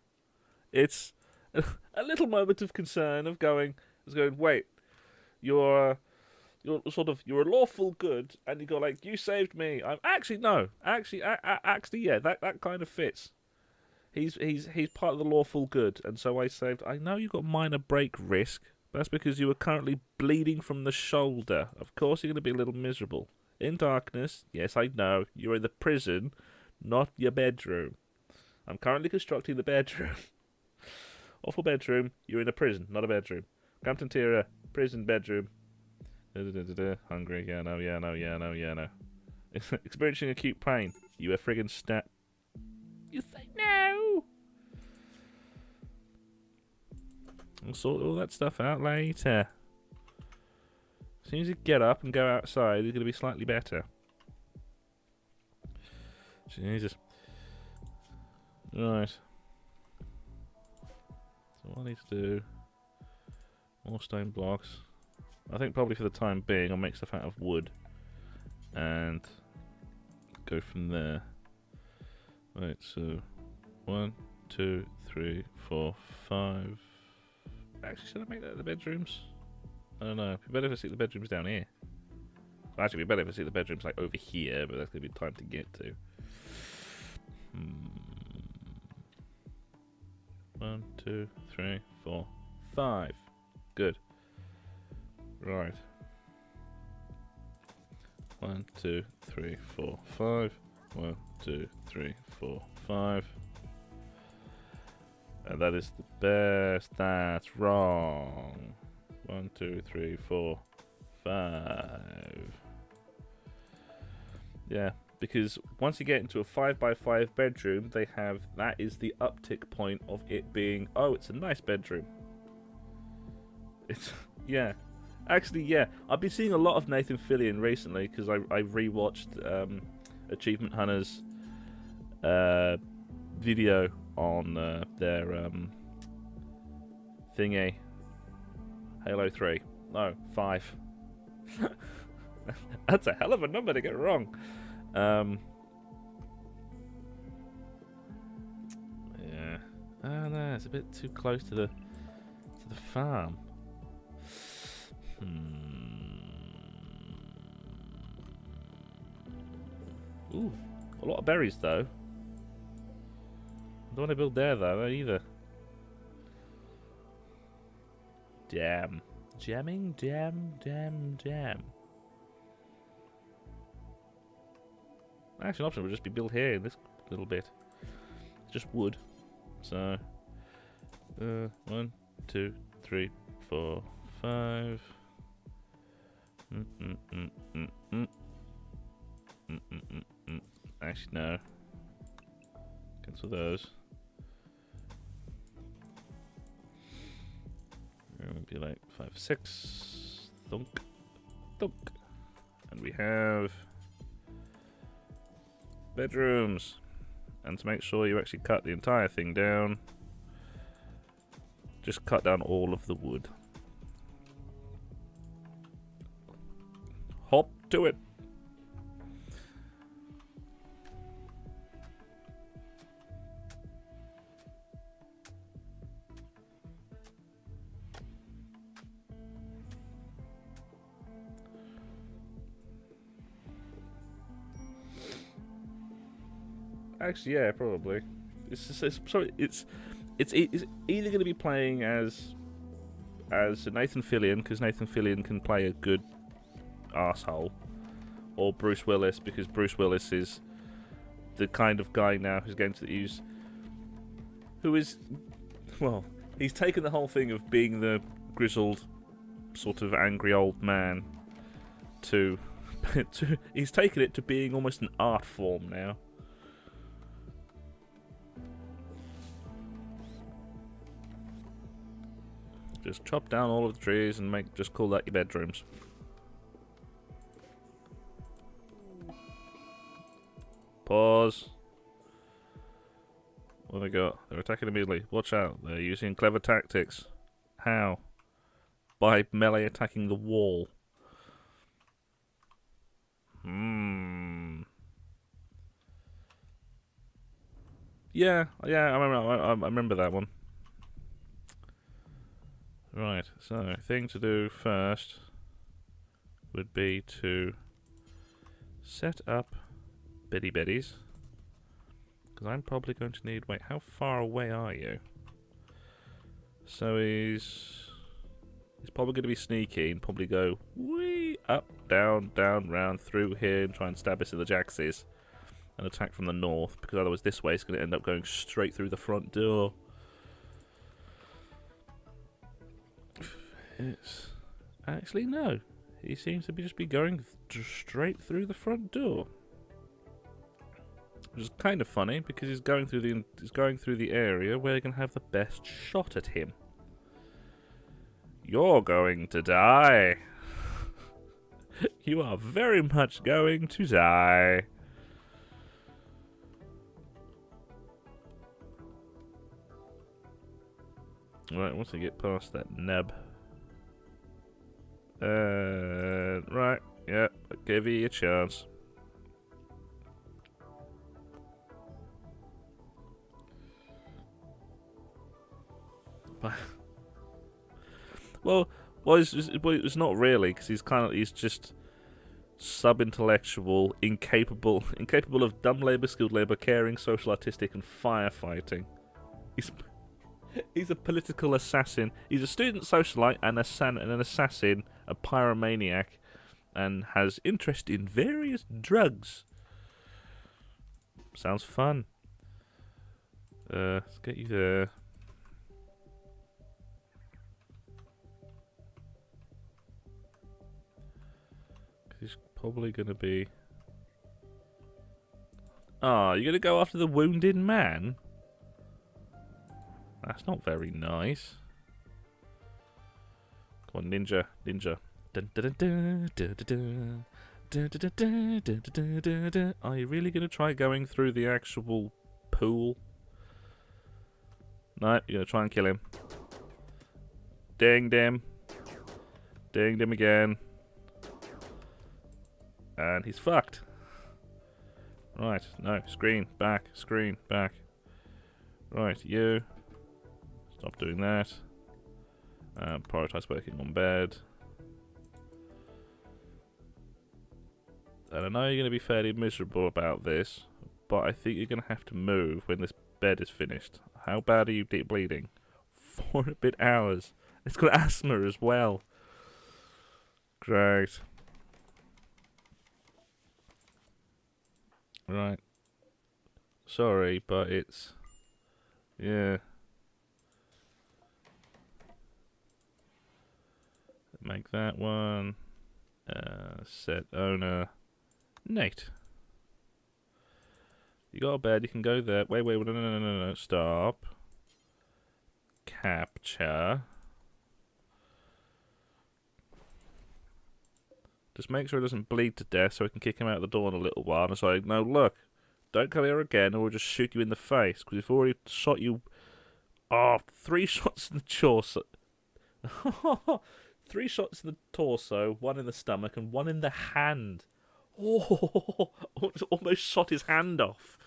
It's a little moment of concern of going, wait, you're a lawful good, and you go like, you saved me. I'm actually no. Actually, yeah, that kind of fits. He's part of the lawful good, and so I saved. I know you got minor break risk. But that's because you were currently bleeding from the shoulder. Of course, you're going to be a little miserable. In darkness, yes, I know. You're in the prison, not your bedroom. I'm currently constructing the bedroom. Awful bedroom. You're in a prison, not a bedroom. Crampton Tira, prison bedroom. Hungry. Yeah, no. Experiencing acute pain. You a friggin' stat. You say no. I'll sort all that stuff out later. As soon as you get up and go outside, you're going to be slightly better. Jesus. Right. So what I need to do... more stone blocks. I think probably for the time being I'll make stuff out of wood. And... go from there. Right, so... 1, 2, 3, 4, 5... Actually, should I make that the bedrooms? I don't know. It'd be better if I see the bedrooms down here. Well, actually, it'd be better if I see the bedrooms like over here, but that's going to be time to get to. 1, 2, 3, 4, 5. Good. Right. 1, 2, 3, 4, 5. 1, 2, 3, 4, 5. And that is the best. That's wrong. 1, 2, 3, 4, 5. Yeah, because once you get into a 5x5 bedroom, they have that is the uptick point of it being, oh, it's a nice bedroom. It's yeah, actually yeah. I've been seeing a lot of Nathan Fillion recently because I rewatched Achievement Hunter's video on their thingy. Halo 3. No, 5. That's a hell of a number to get wrong. Yeah. Oh no, it's a bit too close to the farm. Ooh, a lot of berries though. Don't want to build there though either. Jam. Jamming? Jam. Actually, an option would just be built here in this little bit. It's just wood. So, 1, 2, 3, 4, 5. Actually, no. Cancel those. It would be like 5, 6. Thunk. Thunk. And we have bedrooms. And to make sure you actually cut the entire thing down, just cut down all of the wood. Hop to it. Actually, yeah, probably. It's either going to be playing as Nathan Fillion, because Nathan Fillion can play a good asshole, or Bruce Willis, because Bruce Willis is the kind of guy now who's going to use, well, he's taken the whole thing of being the grizzled, sort of angry old man to he's taken it to being almost an art form now. Just chop down all of the trees and just call that your bedrooms. Pause. What have they got? They're attacking immediately. Watch out. They're using clever tactics. How? By melee attacking the wall. Yeah, I remember that one. Right, so thing to do first would be to set up Biddy Biddies, because I'm probably going to need. Wait, how far away are you? So he's probably going to be sneaky and probably go wee up, down, round, through here and try and stab us in the jacksies and attack from the north, because otherwise this way it's going to end up going straight through the front door. It's actually no. He seems to just be going straight through the front door, which is kind of funny because he's going through the area where you can have the best shot at him. You're going to die. You are very much going to die. Right, once I get past that nub. Right, yeah, I'll give you a chance. Well, it's not really, because he's just sub-intellectual, incapable of dumb labour, skilled labour, caring, social, artistic, and firefighting. He's a political assassin. He's a student socialite and an assassin, a pyromaniac, and has interest in various drugs. Sounds fun. Let's get you there. He's probably going to be... Ah, you're going to go after the wounded man? That's not very nice. Come on, ninja. Are you really going to try going through the actual pool? No, you're going to try and kill him. Dinged him. Dinged him again. And he's fucked. Right, no, screen, back. Right, you. Stop doing that. Prioritise working on bed. And I know you're going to be fairly miserable about this, but I think you're going to have to move when this bed is finished. How bad are you bleeding? 4 and a bit hours. It's got asthma as well. Great. Right. Sorry, but it's... Yeah. Make that one. Set owner. Nate. You got a bed, you can go there. Wait, no. Stop. Capture. Just make sure he doesn't bleed to death so I can kick him out the door in a little while. And it's like, no, look, don't come here again or we'll just shoot you in the face. Because we've already shot you. Oh, 3 shots in the torso. 3 shots in the torso, 1 in the stomach, and 1 in the hand. Oh, almost shot his hand off.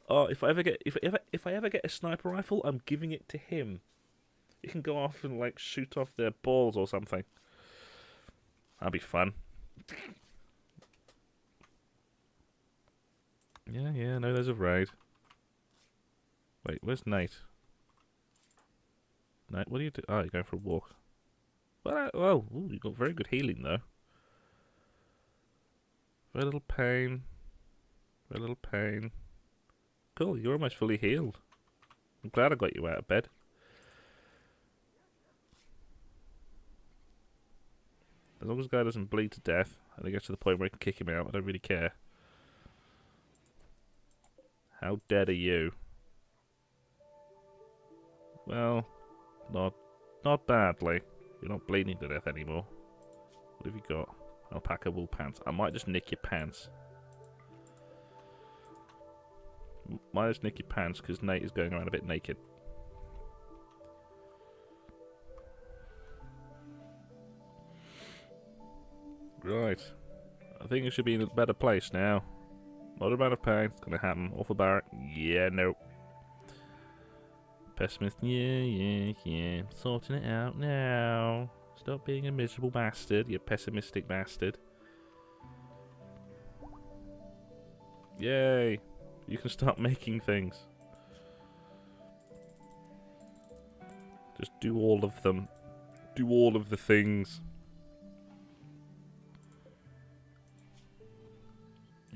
Oh, if I ever get a sniper rifle, I'm giving it to him. He can go off and like shoot off their balls or something. That'd be fun. Yeah, no, there's a raid. Wait, where's Nate? Nate, what are you doing? Oh, you're going for a walk. Well, ooh, you got very good healing though. Very little pain. Very little pain. Cool, you're almost fully healed. I'm glad I got you out of bed. As long as the guy doesn't bleed to death and he gets to the point where I can kick him out, I don't really care. How dead are you? Well, not badly. You're not bleeding to death anymore. What have you got? Alpaca wool pants. I might just nick your pants. Might just nick your pants because Nate is going around a bit naked. Right. I think it should be in a better place now. Not amount of pain. It's going to happen. Awful barrack. Yeah, no. Pessimist. Yeah. Sorting it out now. Stop being a miserable bastard, you pessimistic bastard. Yay. You can start making things. Just do all of them. Do all of the things.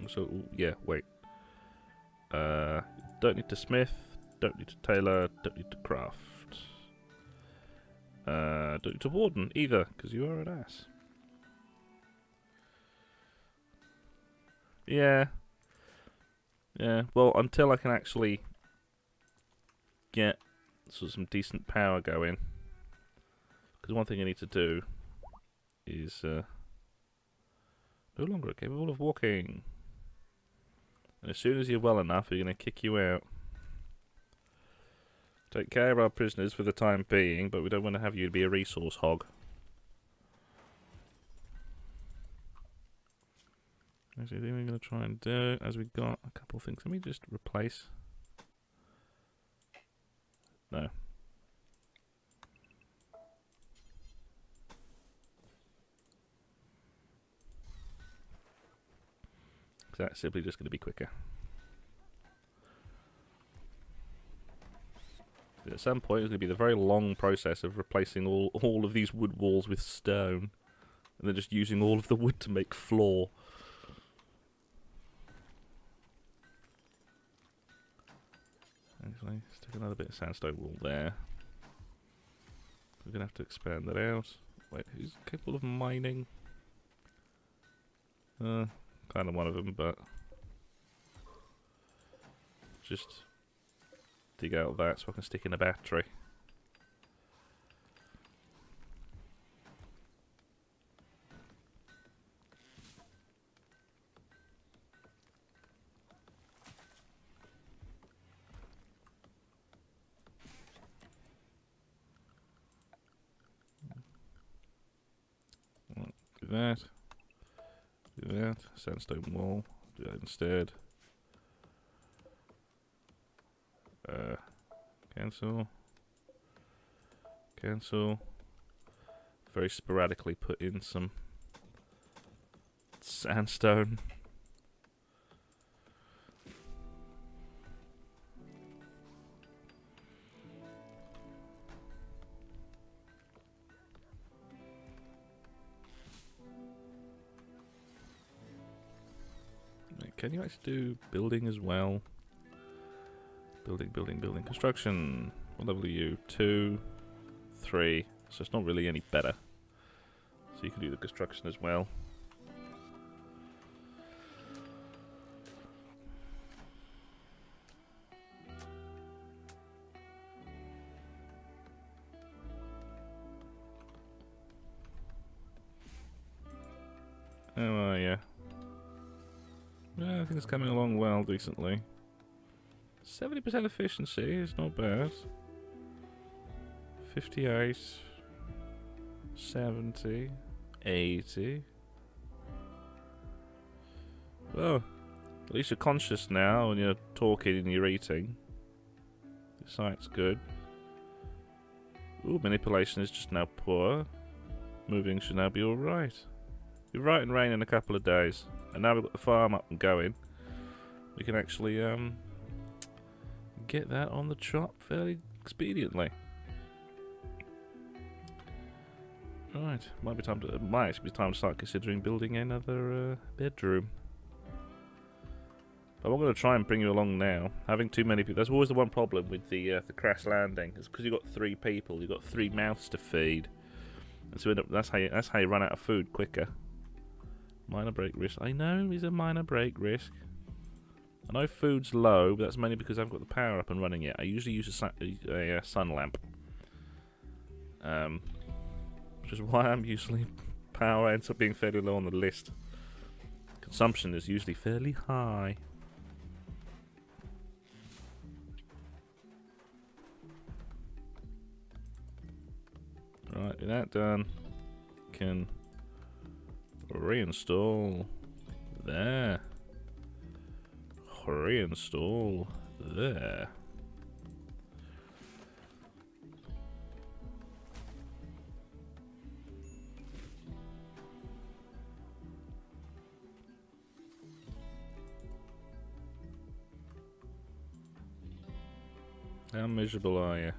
So, yeah, wait. Don't need to smith, don't need to tailor, don't need to craft. Don't need to warden either, because you are an ass. Yeah. Yeah, well, until I can actually get some decent power going. Because one thing I need to do is no longer capable of walking. And as soon as you're well enough, we're going to kick you out. Take care of our prisoners for the time being, but we don't want to have you be a resource hog. Actually, I think we're going to try and do, as we've got a couple of things. Let me just replace. No. That's simply just going to be quicker. At some point, it's going to be the very long process of replacing all of these wood walls with stone, and then just using all of the wood to make floor. Actually, stick another bit of sandstone wall there. We're going to have to expand that out. Wait, who's capable of mining? Kind of one of them, but just dig out that so I can stick in a battery. Do that. Do that. Sandstone wall. Do that instead. Cancel. Cancel. Very sporadically put in some sandstone. Can you actually do building as well? Building. Construction. What level are you? 2, 3. So it's not really any better. So you can do the construction as well. How are you? Yeah, I think it's coming along well, decently. 70% efficiency is not bad. 58, 70, 80. Well, at least you're conscious now when you're talking and you're eating. The sight's good. Ooh, manipulation is just now poor. Moving should now be alright. Be right in rain in a couple of days. And now we've got the farm up and going. We can actually get that on the chop fairly expediently. Right, might actually be time to start considering building another bedroom. But I'm going to try and bring you along now. Having too many people, that's always the one problem with the crash landing. It's because you've got 3 people, you've got 3 mouths to feed, and so that's how you run out of food quicker. Minor break risk. I know it's a minor break risk. I know food's low, but that's mainly because I haven't got the power up and running yet. I usually use a sun lamp. Which is why I'm usually power ends up being fairly low on the list. Consumption is usually fairly high. Right, with that done, can reinstall there. Reinstall there. How miserable are you?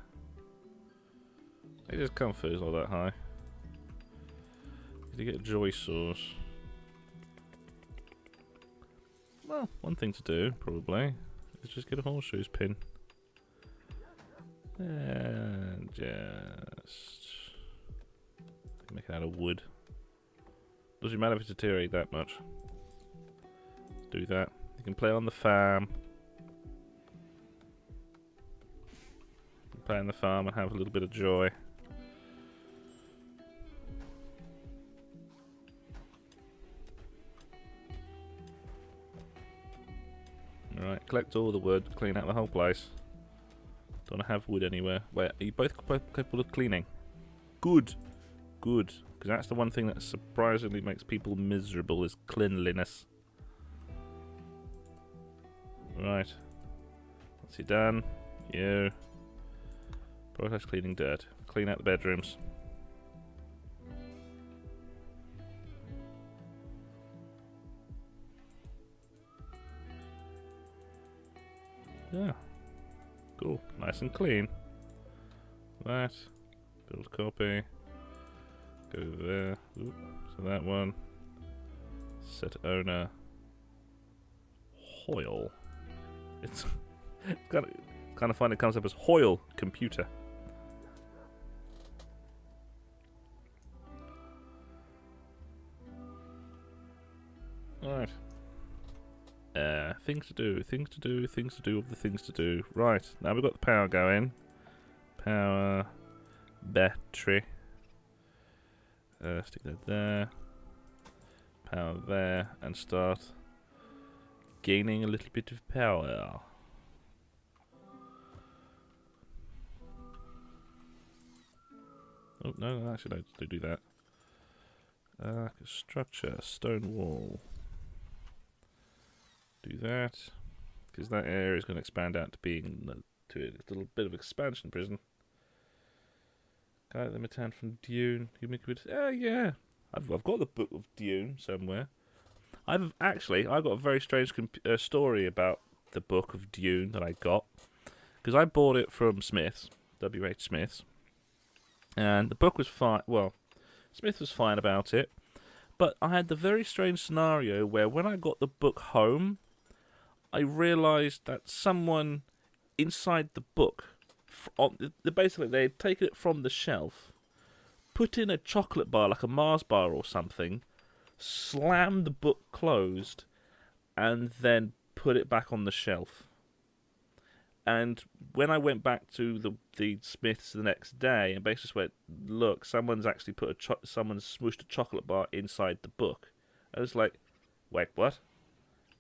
Maybe his comfort is not that high. Did he get a joy source? Well, one thing to do, probably, is just get a horseshoes pin. And just make it out of wood. Doesn't matter if it's deteriorate that much. Do that. You can play on the farm. Play on the farm and have a little bit of joy. Alright, collect all the wood, clean out the whole place. Don't have wood anywhere. Wait, are you both capable of cleaning? Good. Good. Because that's the one thing that surprisingly makes people miserable is cleanliness. Right. What's he done? You. Prioritize cleaning dirt. Clean out the bedrooms. Yeah. Cool. Nice and clean. That. Build copy. Go there. Oop. So that one. Set owner. Hoyle. It's kind of funny it comes up as Hoyle computer. Alright. Things to do, things to do, things to do of the things to do. Right, now we've got the power going. Power, battery. Stick that there. Power there, and start gaining a little bit of power. Oh, no, actually, I do that. Structure, stone wall. Do that, because that area is going to expand out to being to a little bit of expansion prison. Got them a town from Dune. Yeah, I've got the book of Dune somewhere. I've got a very strange story about the book of Dune that I got, because I bought it from Smith's, W.H. Smith's, and the book was fine. Well, Smith was fine about it, but I had the very strange scenario where when I got the book home, I realised that someone inside the book, basically they had taken it from the shelf, put in a chocolate bar, like a Mars bar or something, slammed the book closed, and then put it back on the shelf. And when I went back to the Smiths the next day, and basically went, look, someone's actually put someone's smooshed a chocolate bar inside the book. I was like, wait, what?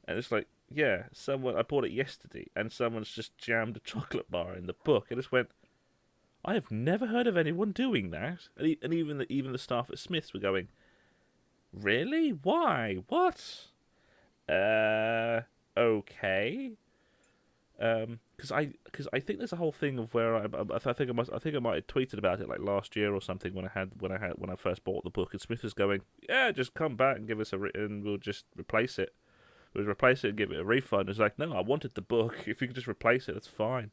And it's like, yeah, I bought it yesterday, and someone's just jammed a chocolate bar in the book. I just went, I have never heard of anyone doing that. And even the staff at Smiths were going, really? Why? What? Okay. Because I think there's a whole thing of where I think I might have tweeted about it like last year or something when I first bought the book, and Smith was going, yeah, just come back and give us and we'll just replace it. We'll replace it and give it a refund. It's like, no, I wanted the book. If you could just replace it, that's fine.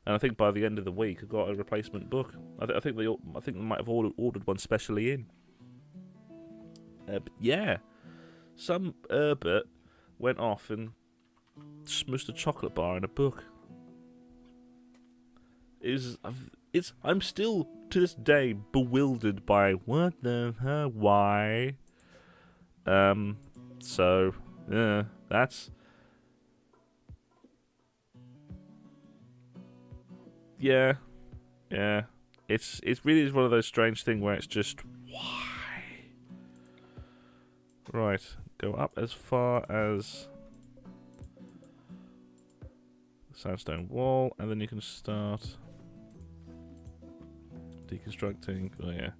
And I think by the end of the week, I got a replacement book. I think they might have ordered one specially in. But yeah, some Herbert went off and smooshed a chocolate bar in a book. I'm still to this day bewildered by what the hell, why. So yeah, that's yeah. It's really one of those strange things where it's just why. Right, go up as far as sandstone wall, and then you can start deconstructing. Oh yeah,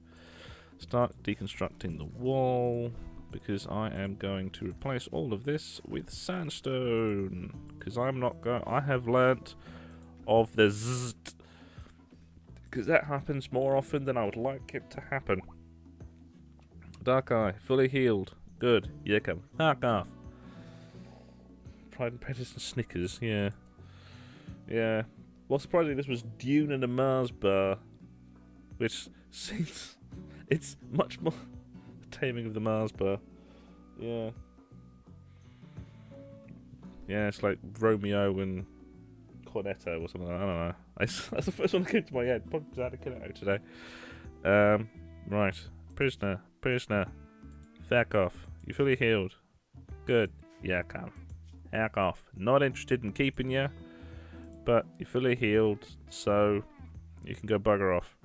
start deconstructing the wall, because I am going to replace all of this with sandstone, because I have learnt of the zzzt, because that happens more often than I would like it to happen. Dark eye, fully healed. Good. Yeah, come. Hark off. Pride and Prejudice and Snickers, yeah. Yeah. Well, surprisingly, this was Dune and a Mars bar, which seems it's much more the Taming of the Mars bar. Yeah. Yeah, it's like Romeo and Cornetto or something. I don't know. That's the first one that came to my head. Probably because I had a kid out today. Right. Prisoner. Back off. You fully healed. Good. Yeah, come. Hack off. Not interested in keeping you, but you're fully healed, so you can go bugger off.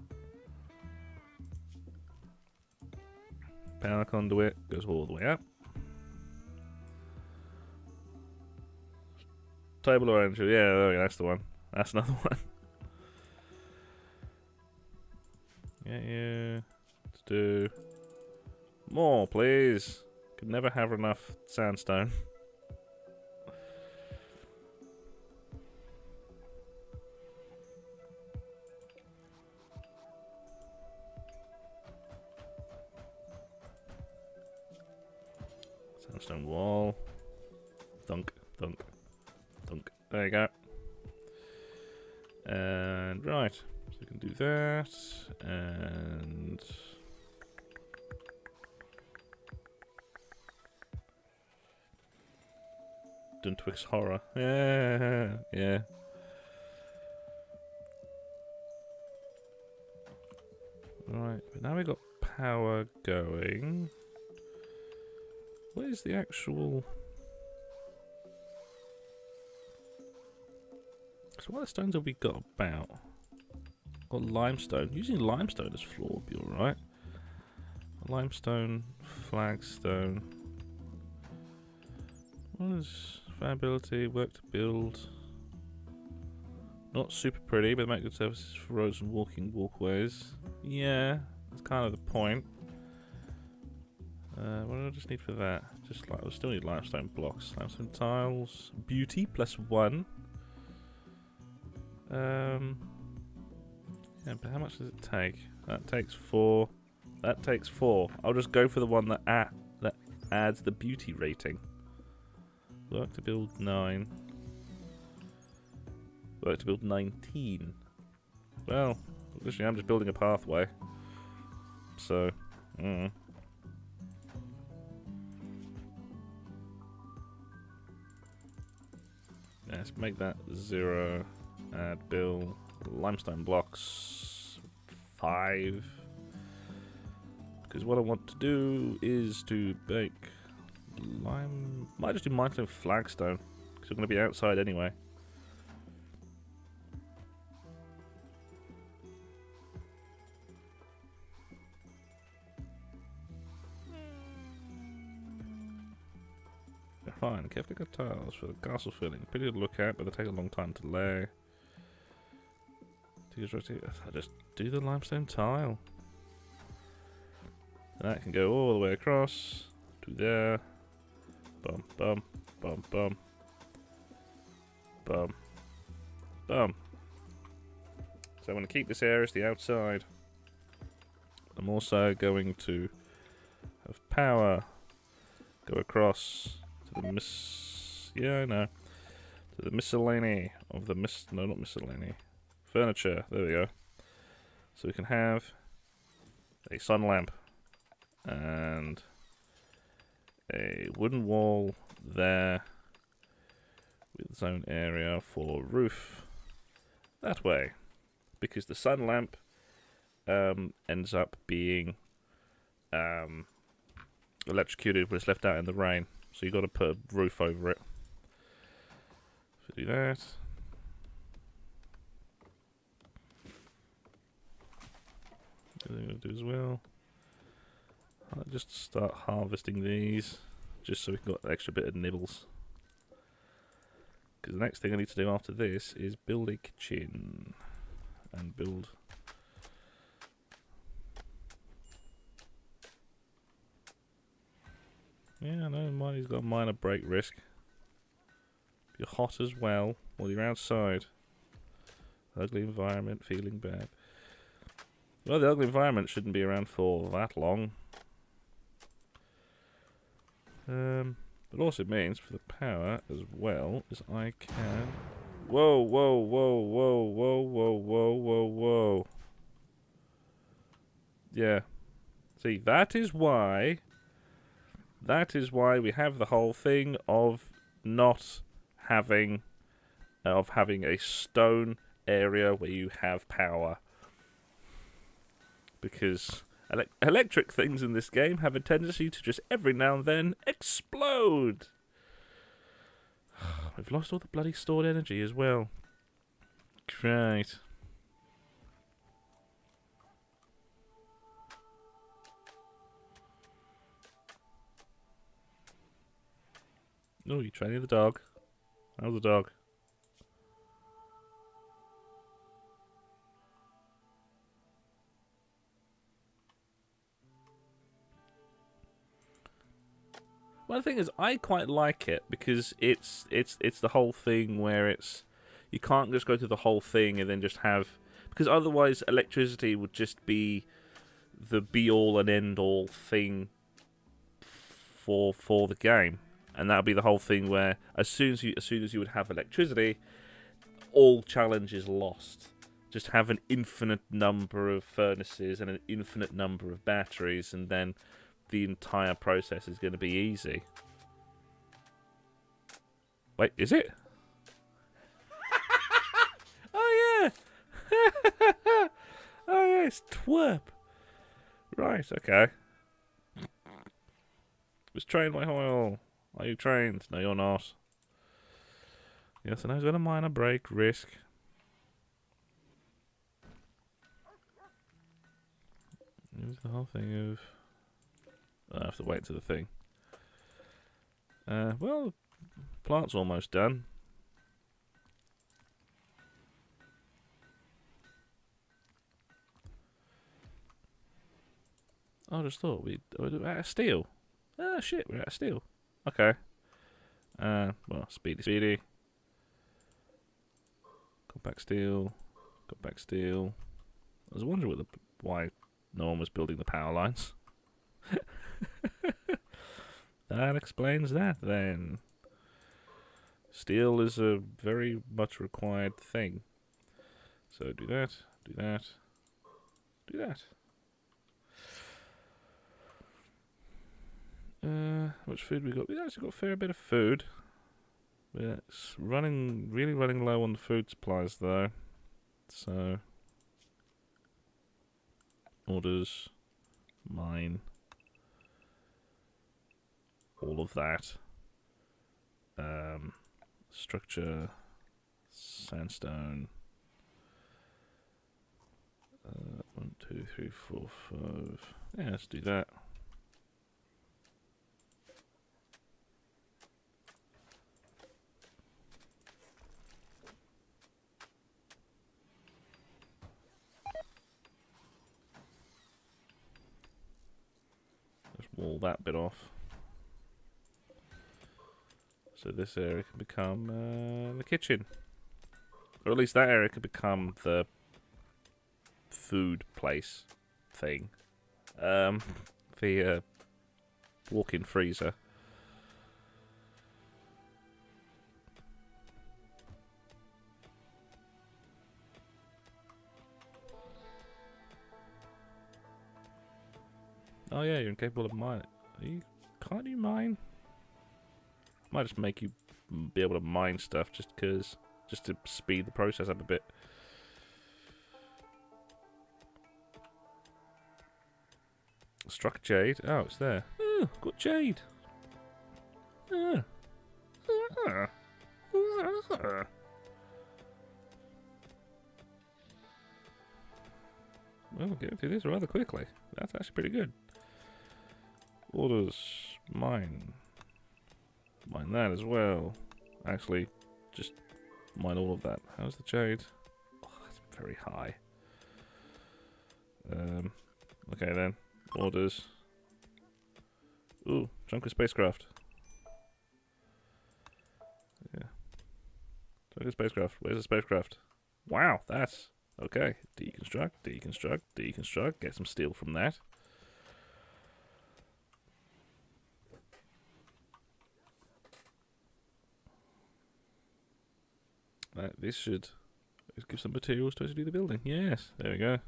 Power conduit goes all the way up. Table or engine, yeah, that's the one. That's another one. Get you to do more, please. Could never have enough sandstone. Sandstone wall. Thunk. There you go. And right, so we can do that, and Duntwix horror. Yeah. Right, but now we got power going. What is the actual? So what stones have we got about? Got limestone. Using limestone as floor would be alright. Limestone, flagstone. What is viability? Work to build. Not super pretty, but make good services for roads and walking walkways. Yeah, that's kind of the point. What do I just need for that? Just like, I still need limestone blocks. Limestone tiles. Beauty +1. Yeah, but how much does it take? That takes 4. That takes 4. I'll just go for the one that adds the beauty rating. Work to build 9. Work to build 19. Well, literally I'm just building a pathway. So, let's make that 0. Add build limestone blocks 5. Because what I want to do is to bake lime. Might just do limestone flagstone. Because we're going to be outside anyway. Fine, carefully cut tiles for the castle filling. Pretty to look at, but they take a long time to lay. I just do the limestone tile. And that can go all the way across to there. Bum, bum, bum, bum. Bum, bum. So I'm going to keep this area as the outside. I'm also going to have power go across to the yeah, I know. To the miscellany of the no, not miscellany. Furniture. There we go. So we can have a sun lamp and a wooden wall there with its own area for roof that way, because the sun lamp ends up being electrocuted when it's left out in the rain. So you've got to put a roof over it. So do that. I'm going to do as well. I'll just start harvesting these, just so we've got an extra bit of nibbles. Because the next thing I need to do after this is build a kitchen. And build... Yeah, I know, mine's got a minor break risk. You're hot as well while you're outside. Ugly environment, feeling bad. Well, the ugly environment shouldn't be around for that long. But also means for the power as well as I can... Whoa, whoa, whoa, whoa, whoa, whoa, whoa, whoa, whoa. Yeah. See, that is why we have the whole thing of not having... of having a stone area where you have power. Because electric things in this game have a tendency to just every now and then explode. We've lost all the bloody stored energy as well. Great. Oh, you're training the dog. How's the dog? Well, the thing is, I quite like it because it's the whole thing where it's you can't just go through the whole thing and then just have, because otherwise electricity would just be the be all and end all thing for the game, and that would be the whole thing where as soon as you would have electricity, all challenge is lost. Just have an infinite number of furnaces and an infinite number of batteries, and then the entire process is going to be easy. Wait, is it? Oh yeah! Oh yes, twerp. Right, okay. Was trained by Hoyle. Are you trained? No, you're not. Yes, I know there's been a minor break risk. Here's the whole thing of... I have to wait to the thing. Well, plant's almost done. I just thought we're out of steel. Ah, shit, we're out of steel. Okay. Well, speedy. Compact steel. Compact steel. I was wondering why no one was building the power lines. That explains that then. Steel is a very much required thing. So do that, do that, do that. Much food we got? We actually got a fair bit of food. It's really running low on the food supplies though. So orders, mine all of that. Structure, sandstone. 1, 2, 3, 4, 5. Yeah, let's do that. Just wall that bit off. So this area can become the kitchen. Or at least that area can become the food place thing. The walk-in freezer. Oh yeah, you're incapable of mining. Can't you mine? Might just make you be able to mine stuff just to speed the process up a bit. Struck jade. Oh, it's there. Oh, got jade. Ah. Ah. Ah. Well, we'll get through this rather quickly. That's actually pretty good. Orders. Mine. Mine that as well. Actually, just mine all of that. How's the jade? Oh, that's very high. Okay then. Orders. Ooh, chunk of spacecraft. Yeah. Chunk of spacecraft. Where's the spacecraft? Wow, that's okay. Deconstruct, deconstruct, deconstruct. Get some steel from that. This should give some materials to do the building. Yes, there we go.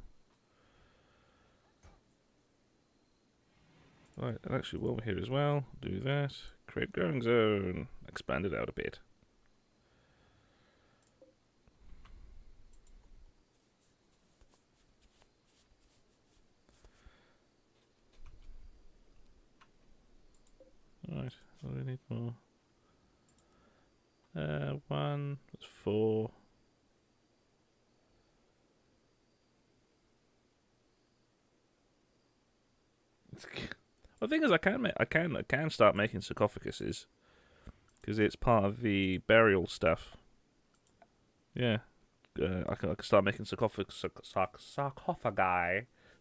Right, and actually while we're here as well, do that. Create growing zone. Expand it out a bit. Right, what do we need more? 1, that's 4. The thing is, I can start making sarcophaguses because it's part of the burial stuff. Yeah, I can start making sarcophagi, so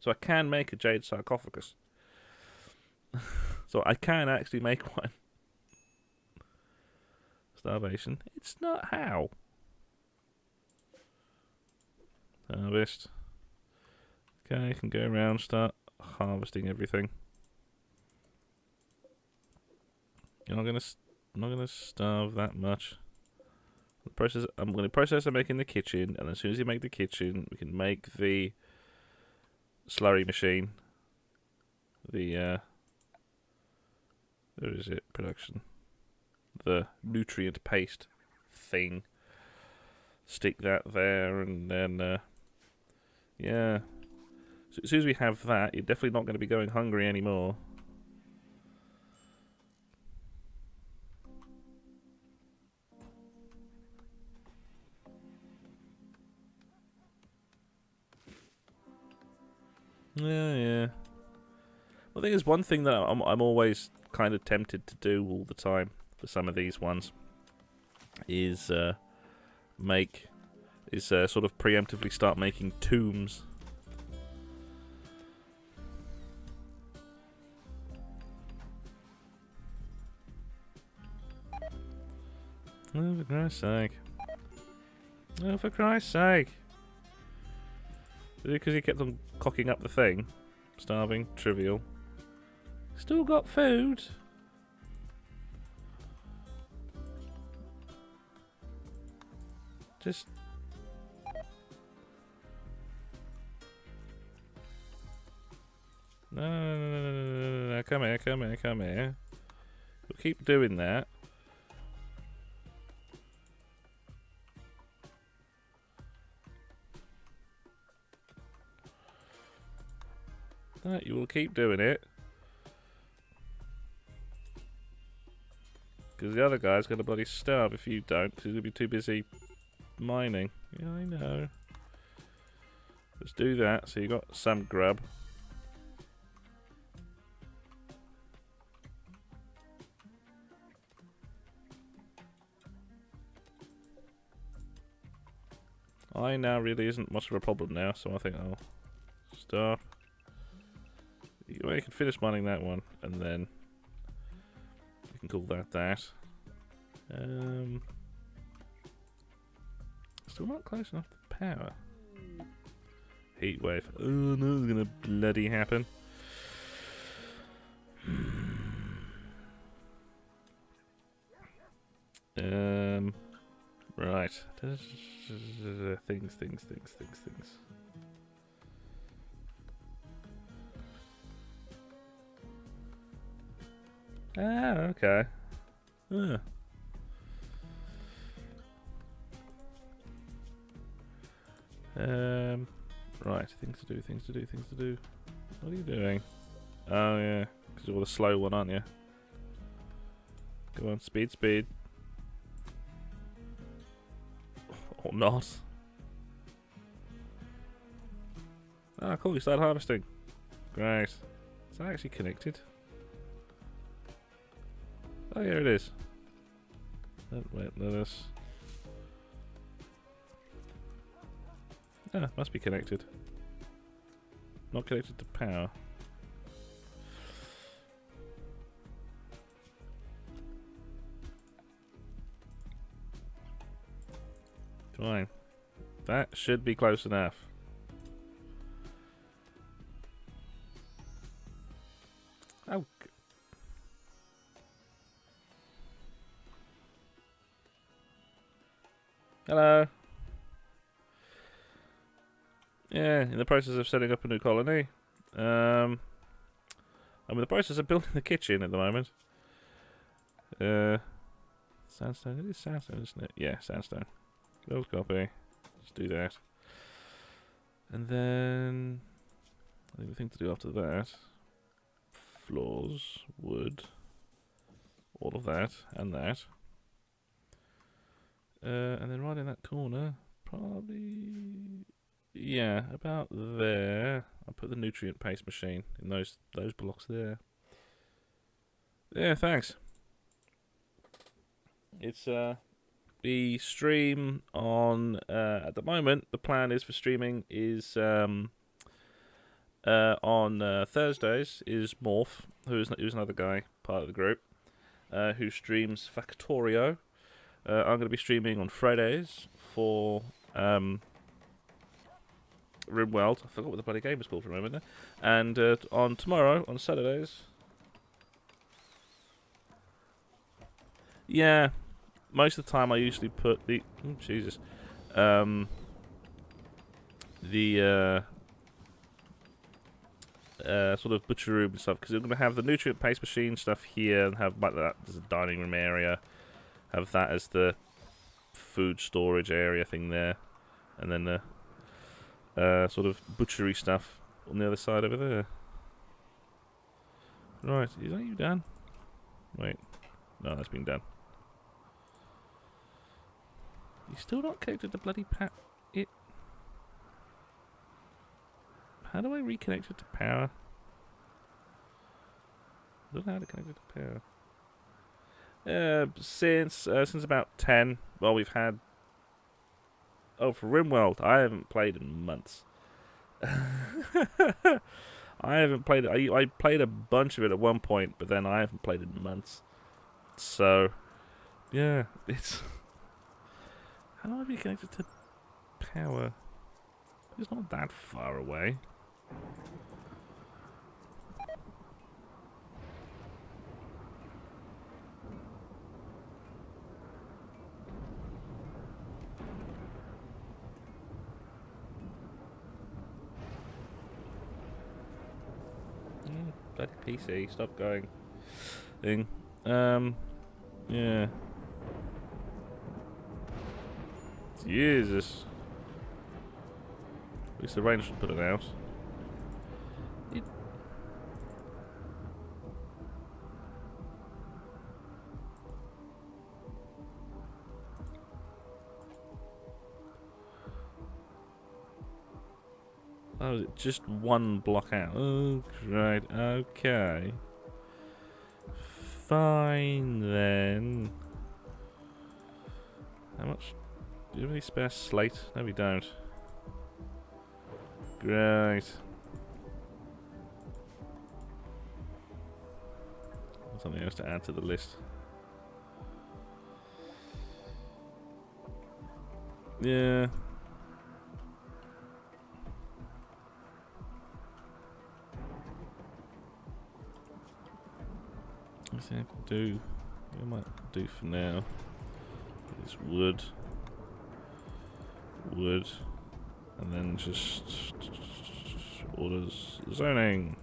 I can make a jade sarcophagus. So I can actually make one. Starvation. It's not how. Harvest. Okay, I can go around, start harvesting everything. You're not gonna starve that much. I'm gonna process and making the kitchen, and as soon as you make the kitchen, we can make the slurry machine. The where is it? Production. The nutrient paste thing. Stick that there, and then yeah. So as soon as we have that, you're definitely not going to be going hungry anymore. Yeah. Well, I think there's one thing that I'm always kind of tempted to do all the time for some of these ones is sort of preemptively start making tombs. Oh, for Christ's sake. Oh, for Christ's sake. Is it because he kept on cocking up the thing? Starving, trivial. Still got food. Just... No. Come here. We'll keep doing that. that you will keep doing it. Because the other guy's going to bloody starve if you don't, because he's going to be too busy mining. Yeah, I know. Let's do that, so you got some grub. I now really isn't much of a problem now, so I think I'll stop. You can finish mining that one, and then we can call that that. Still not close enough to power. Heat wave. Oh no, it's gonna bloody happen. Right. Things. Ah, okay. Right, things to do. What are you doing? Oh yeah, because you're the slow one, aren't you? Come on, speed. Or not. Ah, cool, you start harvesting. Great. Is that actually connected? Oh yeah, it is. Wait, let us... Ah, must be connected. Not connected to power. Fine. That should be close enough. Oh. Hello. Yeah, in the process of setting up a new colony. I'm in the process of building the kitchen at the moment. Sandstone. It is sandstone, isn't it? Yeah, sandstone. Build copy. Let's do that. And then I think the thing to do after that. Floors, wood, all of that, and that. And then right in that corner, probably, yeah, about there. I'll put the nutrient paste machine in those blocks there. Yeah, thanks. It's the stream on at the moment. The plan is for streaming is on Thursdays is Morph, who's another guy part of the group, who streams Factorio. I'm going to be streaming on Fridays for RimWorld. I forgot what the bloody game was called for a moment there. And on tomorrow, on Saturdays. Yeah, most of the time I usually put the... Oh, Jesus. Sort of butcher room and stuff, because I'm going to have the nutrient paste machine stuff here, and have like that. There's a dining room area. Have that as the food storage area thing there, and then the sort of butchery stuff on the other side over there. Right, is that you done? Wait, no, that's been done. You're still not connected to bloody it. How do I reconnect it to power? I don't know how to connect it to power. Since about 10. Well, we've had... Oh, for RimWorld, I haven't played in months. I haven't played it. I played a bunch of it at one point, but then I haven't played it in months. So, yeah, it's... How do I be connected to power? It's not that far away. Bloody PC, stop going. Thing. Yeah. Jesus. At least the rain should put it out. Oh, is it just one block out? Oh, right. Okay. Fine then. How much? Do you have any spare slate? No, we don't. Great. Something else to add to the list. Yeah. I think I can do. I might do for now. It's wood, and then just orders zoning,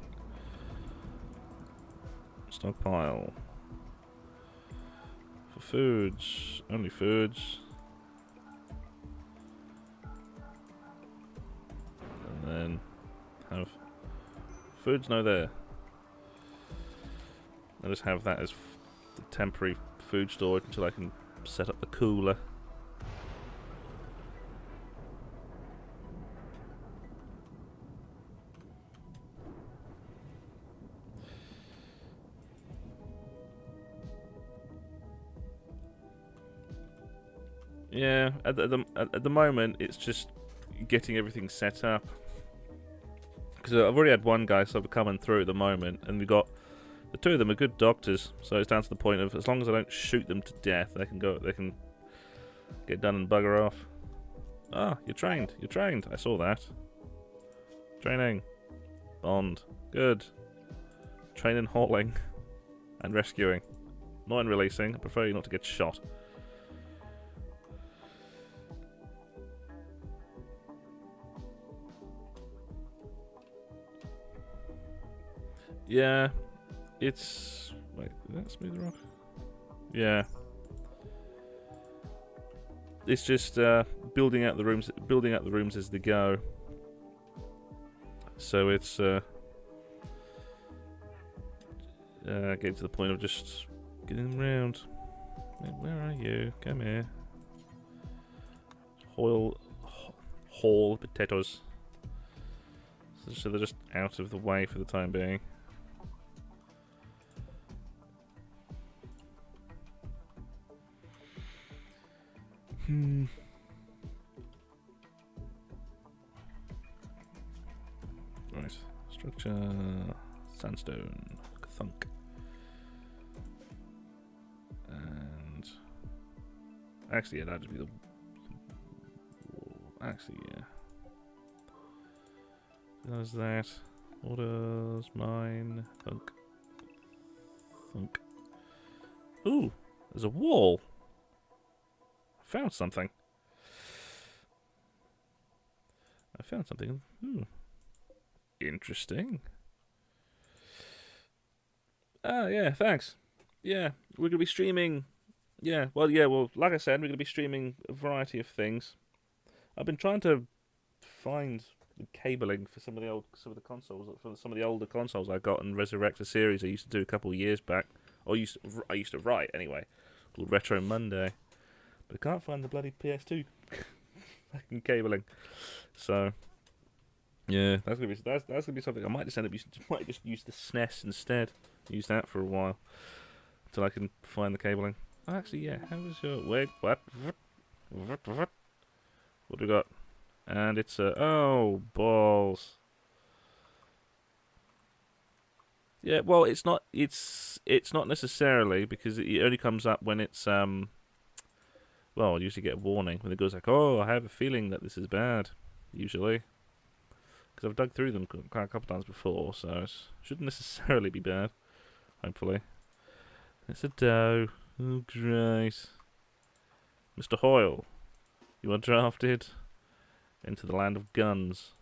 stockpile for foods, only foods, and then have foods no there. I'll just have that as the temporary food storage until I can set up the cooler. Yeah, at the moment it's just getting everything set up. Because I've already had one guy sort of coming through at the moment, and we've got the two of them are good doctors, so it's down to the point of as long as I don't shoot them to death, they can get done and bugger off. Ah, you're trained. I saw that. Training. Bond. Good. Training, hauling, and rescuing. Not in releasing. I prefer you not to get shot. Yeah, it's... Wait, is that smooth rock? Yeah. It's just building out the rooms as they go. So it's getting to the point of just getting them round. Where are you? Come here. Haul potatoes. So they're just out of the way for the time being. Right. Structure. Sandstone. Thunk. And... Actually, yeah, that'd just be the... Actually, yeah. There's that. Orders. Mine. Thunk. Thunk. Ooh! There's a wall! Found something. I found something. Interesting. Ah, yeah, thanks. Yeah, we're gonna be streaming. Yeah, well, like I said, we're gonna be streaming a variety of things. I've been trying to find the cabling for some of the consoles, for some of the older consoles I got and resurrect a series I used to do a couple of years back, or I used to write anyway, called Retro Monday. But I can't find the bloody PS2 fucking cabling. So yeah, that's gonna be something. I might just use the SNES instead. Use that for a while until I can find the cabling. Oh, actually, yeah. How was your what? What do we got? And it's oh balls. Yeah, well, it's not necessarily, because it only comes up when it's well, I usually get a warning when it goes like, oh, I have a feeling that this is bad, usually. Because I've dug through them quite a couple times before, so it shouldn't necessarily be bad, hopefully. It's a doe. Oh, great. Mr. Hoyle, you are drafted into the land of guns.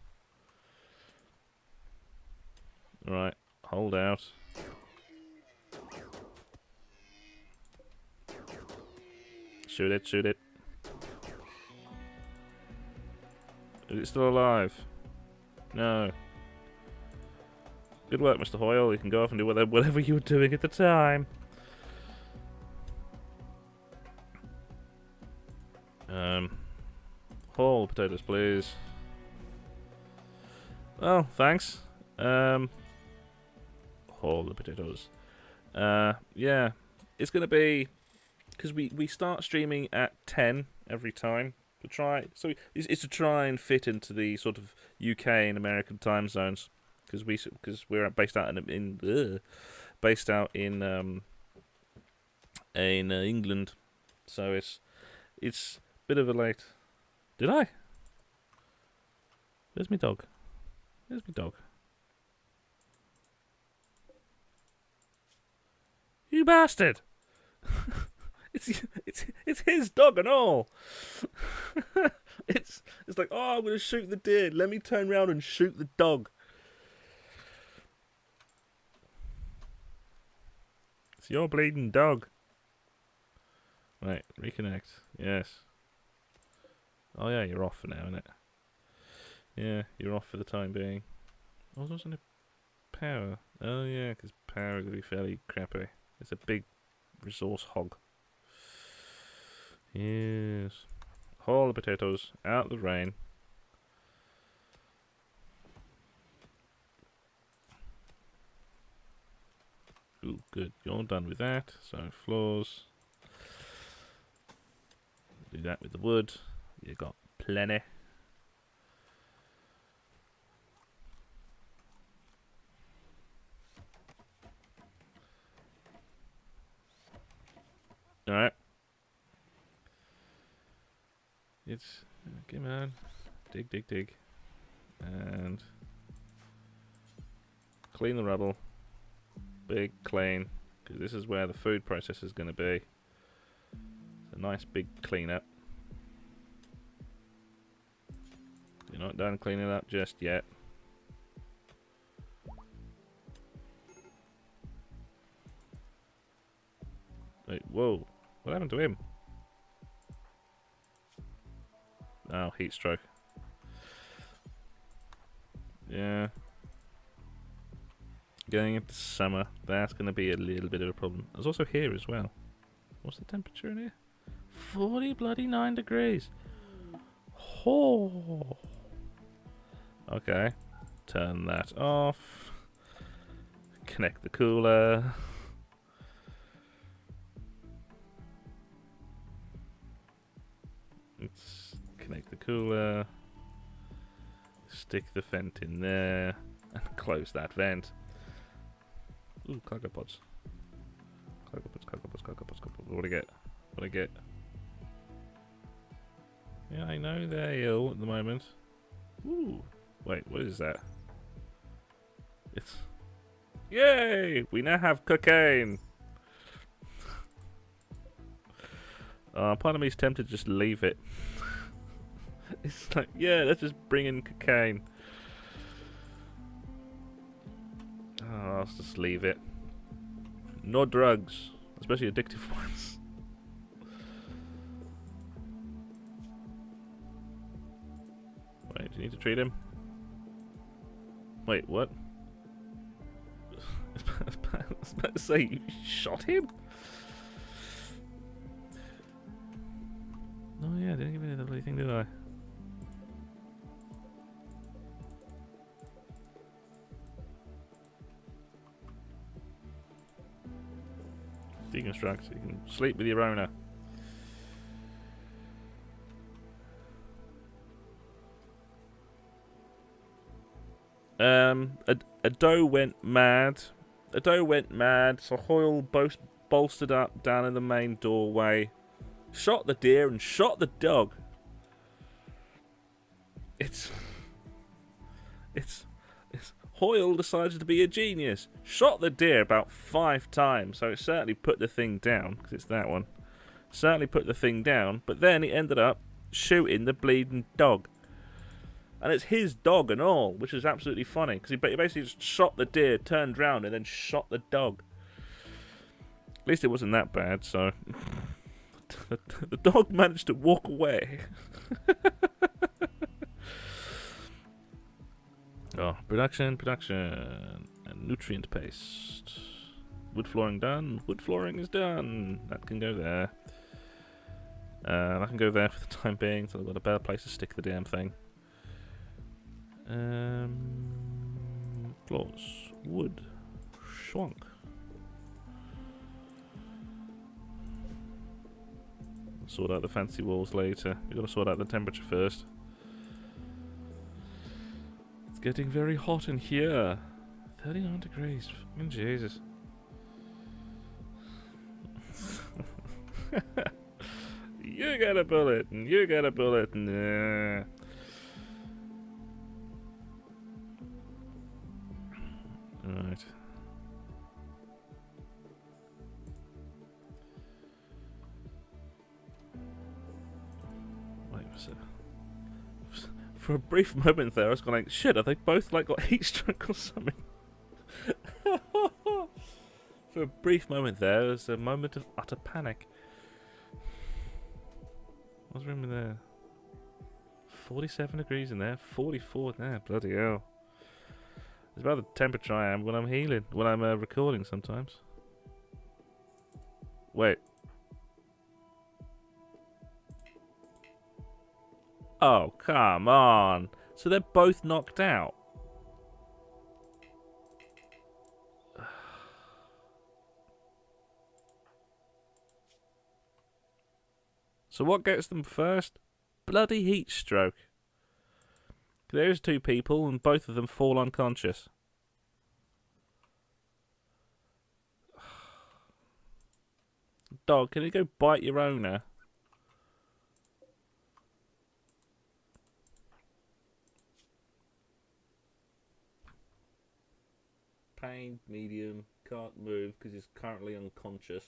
Right, hold out. Shoot it, shoot it. Is it still alive? No. Good work, Mr. Hoyle. You can go off and do whatever you were doing at the time. Whole potatoes, please. Well, thanks. All the potatoes. Yeah, it's gonna be because we start streaming at 10 every time to try. So it's to try and fit into the sort of UK and American time zones because we're based out based out in England, so it's a bit of a late. Did I? Where's my dog? Where's my dog? You bastard! It's his dog and all. it's like, oh, I'm gonna shoot the deer. Let me turn around and shoot the dog. It's your bleeding dog. Right, reconnect. Yes. Oh yeah, you're off for now, innit? Yeah, you're off for the time being. Oh, there wasn't a power. Oh yeah, because power is gonna be fairly crappy. It's a big resource hog. Yes. Haul the potatoes out the rain. Ooh, good. You're done with that. So floors. Do that with the wood. You got plenty. Alright. It's... Come on. Dig, dig, dig. And... clean the rubble. Big clean. Because this is where the food process is going to be. It's a nice big clean up. You're not done cleaning up just yet. Wait, whoa. What happened to him? Oh, heat stroke. Yeah. Going into summer, that's going to be a little bit of a problem. There's also here as well. What's the temperature in here? 40 bloody 9 degrees. Oh. Okay. Turn that off. Connect the cooler. Let's connect the cooler. Stick the vent in there. And close that vent. Ooh, cargo pods. Cargo pods, cargo pods, cargo pods, cargo pods. What do I get? What do I get? Yeah, I know they're ill at the moment. Ooh. Wait, what is that? It's... Yay! We now have cocaine! Part of me is tempted to just leave it. It's like, yeah, let's just bring in cocaine. Oh, let's just leave it. No drugs, especially addictive ones. Wait, do you need to treat him? Wait, what? I was about to say, you shot him? Oh yeah, I didn't give me the bloody thing, did I? Deconstruct, so you can sleep with your owner. Ado went mad. Ado went mad, so Hoyle bolstered up down in the main doorway, shot the deer and shot the dog. It's Hoyle decided to be a genius. Shot the deer about 5 times, so it certainly put the thing down, because it's that one. Certainly put the thing down, but then he ended up shooting the bleeding dog. And it's his dog and all, which is absolutely funny, because he basically just shot the deer, turned round, and then shot the dog. At least it wasn't that bad, so... the dog managed to walk away. Oh, production, and nutrient paste. Wood flooring done. Wood flooring is done. That can go there. That can go there for the time being, until I've got a better place to stick the damn thing. Floors. Wood. Schwank. Sort out the fancy walls later. We've got to sort out the temperature first. It's getting very hot in here. 39 degrees. Fucking Jesus. You get a bullet, and you get a bullet, and Alright. Wait a second. For a brief moment there, I was going like, shit, are they both like got heat stroke or something? For a brief moment there was a moment of utter panic. What's wrong with there? 47 degrees in there, 44 in there, bloody hell. It's about the temperature I am when I'm healing, when I'm recording sometimes. Wait. Oh, come on. So they're both knocked out. So what gets them first? Bloody heat stroke. There's two people and both of them fall unconscious. Dog, can you go bite your owner? Pain, medium, can't move because he's currently unconscious.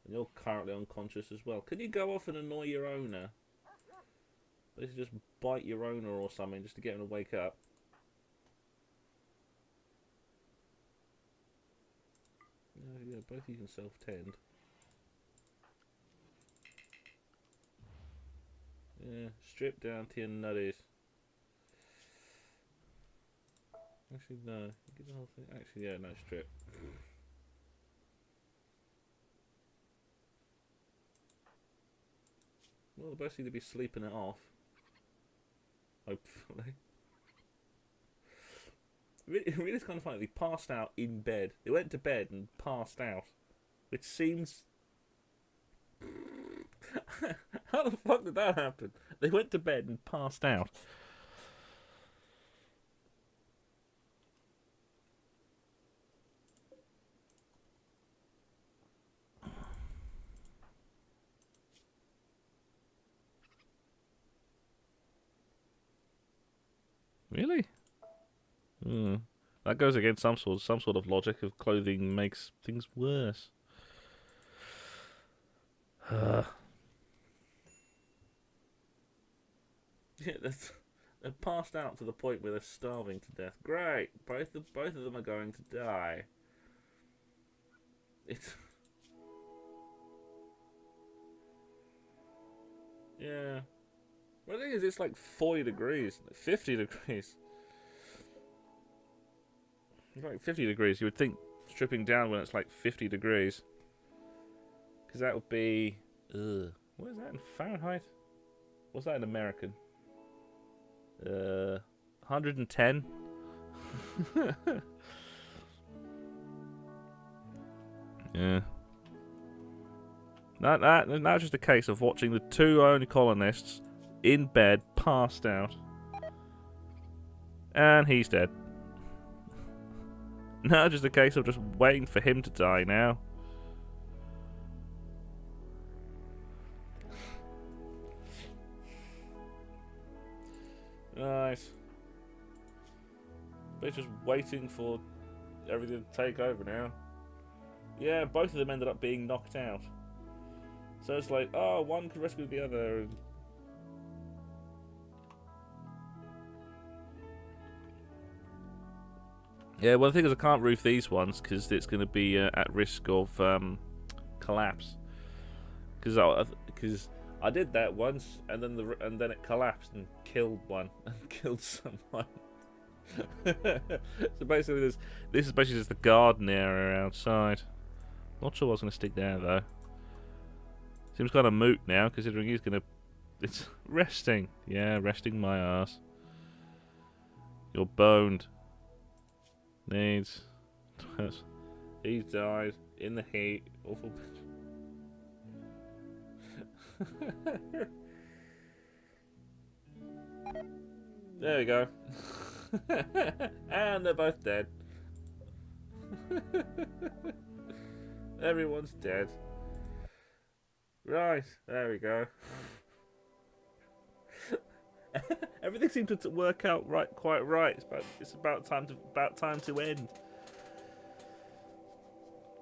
And you're currently unconscious as well. Can you go off and annoy your owner? Basically just bite your owner or something just to get him to wake up. Yeah, both of you can self-tend. Yeah, strip down to your nutties. Actually, no. Get the whole thing. Actually, yeah, no, strip. Well, the best thing to be sleeping it off. Hopefully. Really, it's kind of funny. They passed out in bed. They went to bed and passed out. Which seems... How the fuck did that happen? They went to bed and passed out. Really? That goes against some sort of logic of clothing makes things worse. Yeah, they're passed out to the point where they're starving to death. Great, both of them are going to die. It's yeah. Well, the thing is, it's like 40 degrees, 50 degrees. Like 50 degrees, you would think stripping down when it's like 50 degrees. Because that would be... what is that in Fahrenheit? What's that in American? 110? Yeah. Now just a case of watching the two only colonists in bed, passed out. And he's dead. Now just a case of just waiting for him to die now. Nice. They're just waiting for everything to take over now. Yeah, both of them ended up being knocked out. So it's like, oh, one could rescue the other. Yeah, well, the thing is, I can't roof these ones because it's going to be at risk of collapse. Because I did that once, and then it collapsed and killed one and killed someone. So basically, this is basically just the garden area outside. Not sure what's going to stick there though. Seems kind of moot now, considering he's going to. It's resting. Yeah, resting my ass. You're boned. Needs. He died in the heat. Awful. There we go. And they're both dead. Everyone's dead. Right, there we go. Everything seemed to work out quite right. It's about time to end.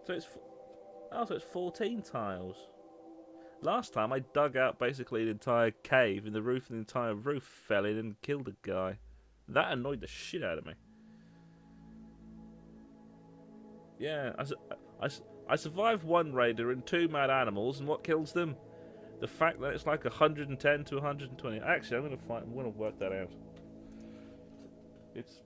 So it's 14 tiles. Last time I dug out basically an entire cave in the roof, and the entire roof fell in and killed a guy. That annoyed the shit out of me. Yeah, I survived one raider and 2 mad animals, and what kills them? The fact that it's like 110 to 120. Actually, I'm gonna work that out. It's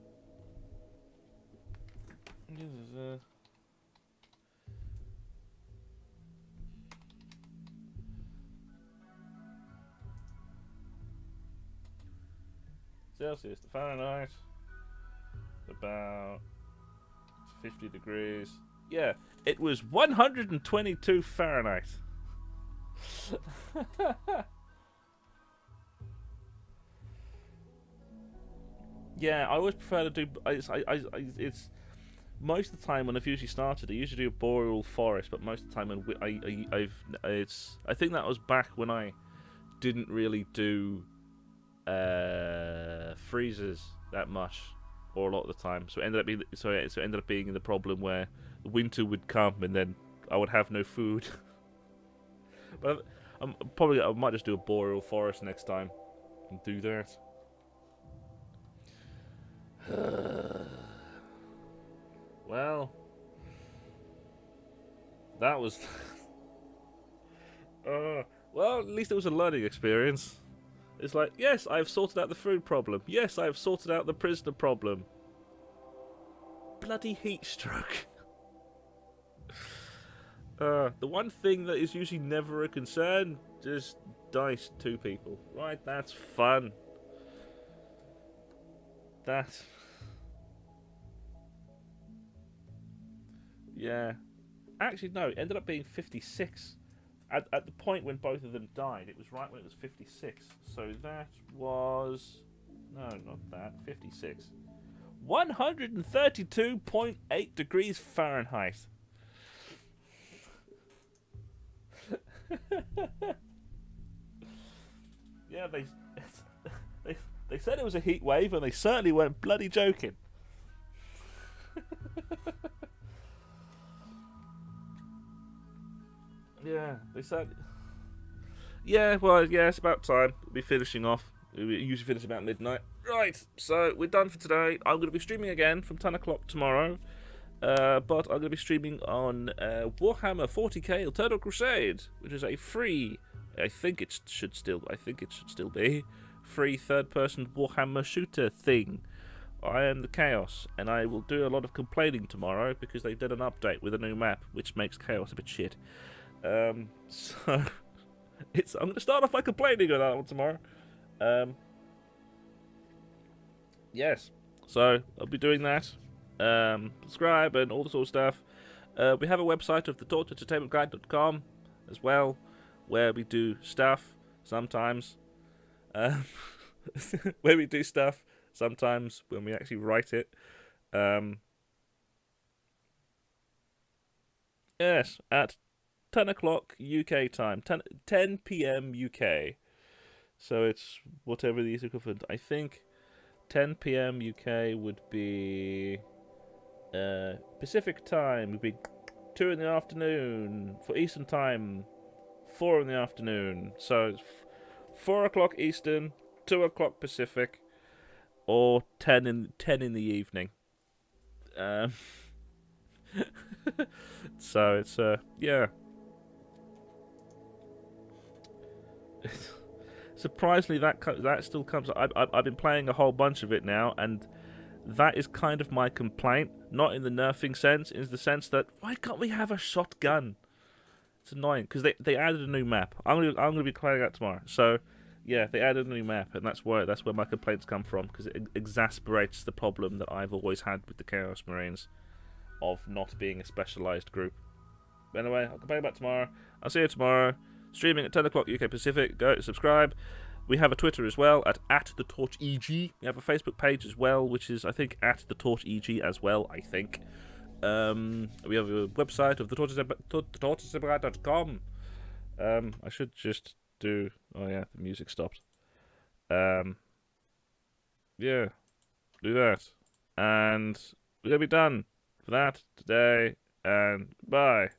Celsius to Fahrenheit, about 50 degrees. Yeah, it was 122 Fahrenheit. Yeah, I always prefer to do. It's most of the time when I've usually started, I usually do a boreal forest, but most of the time when I think that was back when I didn't really do freezers that much, or a lot of the time. So it ended up being the problem where the winter would come and then I would have no food. But I might just do a boreal forest next time and do that. Well, that was well, at least it was a learning experience. It's like, yes, I've sorted out the food problem. Yes, I've sorted out the prisoner problem. Bloody heat stroke. The one thing that is usually never a concern, just dice 2 people. Right, that's fun. Yeah. Actually, no, it ended up being 56. At the point when both of them died, it was right when it was 56. So that was... No, not that. 56. 132.8 degrees Fahrenheit. Yeah, they said it was a heat wave, and they certainly weren't bloody joking. Yeah, they said. Yeah, well, yeah, it's about time. We'll be finishing off. We usually finish about midnight. Right, so we're done for today. I'm going to be streaming again from 10 o'clock tomorrow. But I'm going to be streaming on Warhammer 40k Eternal Crusade, which is a free, I think it should still be, free third-person Warhammer shooter thing. I am the Chaos, and I will do a lot of complaining tomorrow because they did an update with a new map, which makes Chaos a bit shit. So I'm going to start off by complaining on that one tomorrow. Yes, so I'll be doing that. Subscribe and all the sort of stuff. We have a website of thetorchentertainmentguide.com as well, where we do stuff sometimes. Where we do stuff sometimes when we actually write it. Yes, at 10 o'clock UK time, 10 p.m. UK. So it's whatever the equivalent. I think 10 p.m. UK would be Pacific time would be 2 in the afternoon. For Eastern time, 4 in the afternoon. So it's 4 o'clock Eastern, 2 o'clock Pacific, or 10 in the evening. So it's yeah. Surprisingly, that still comes. I've been playing a whole bunch of it now, and that is kind of my complaint. Not in the nerfing sense, in the sense that why can't we have a shotgun? It's annoying because they added a new map. I'm gonna be playing that tomorrow. So Yeah, they added a new map, and that's where my complaints come from, because it exasperates the problem that I've always had with the Chaos Marines of not being a specialised group. But anyway, I'll complain about tomorrow. I'll see you tomorrow. Streaming at 10 o'clock UK Pacific. Go subscribe. We have a Twitter as well at @thetorcheg. We have a Facebook page as well, which is, I think, @thetorcheg as well, I think. We have a website of thetorchesempire.com. I should just do... Oh yeah, the music stopped. Yeah, do that. And we're going to be done for that today, and bye.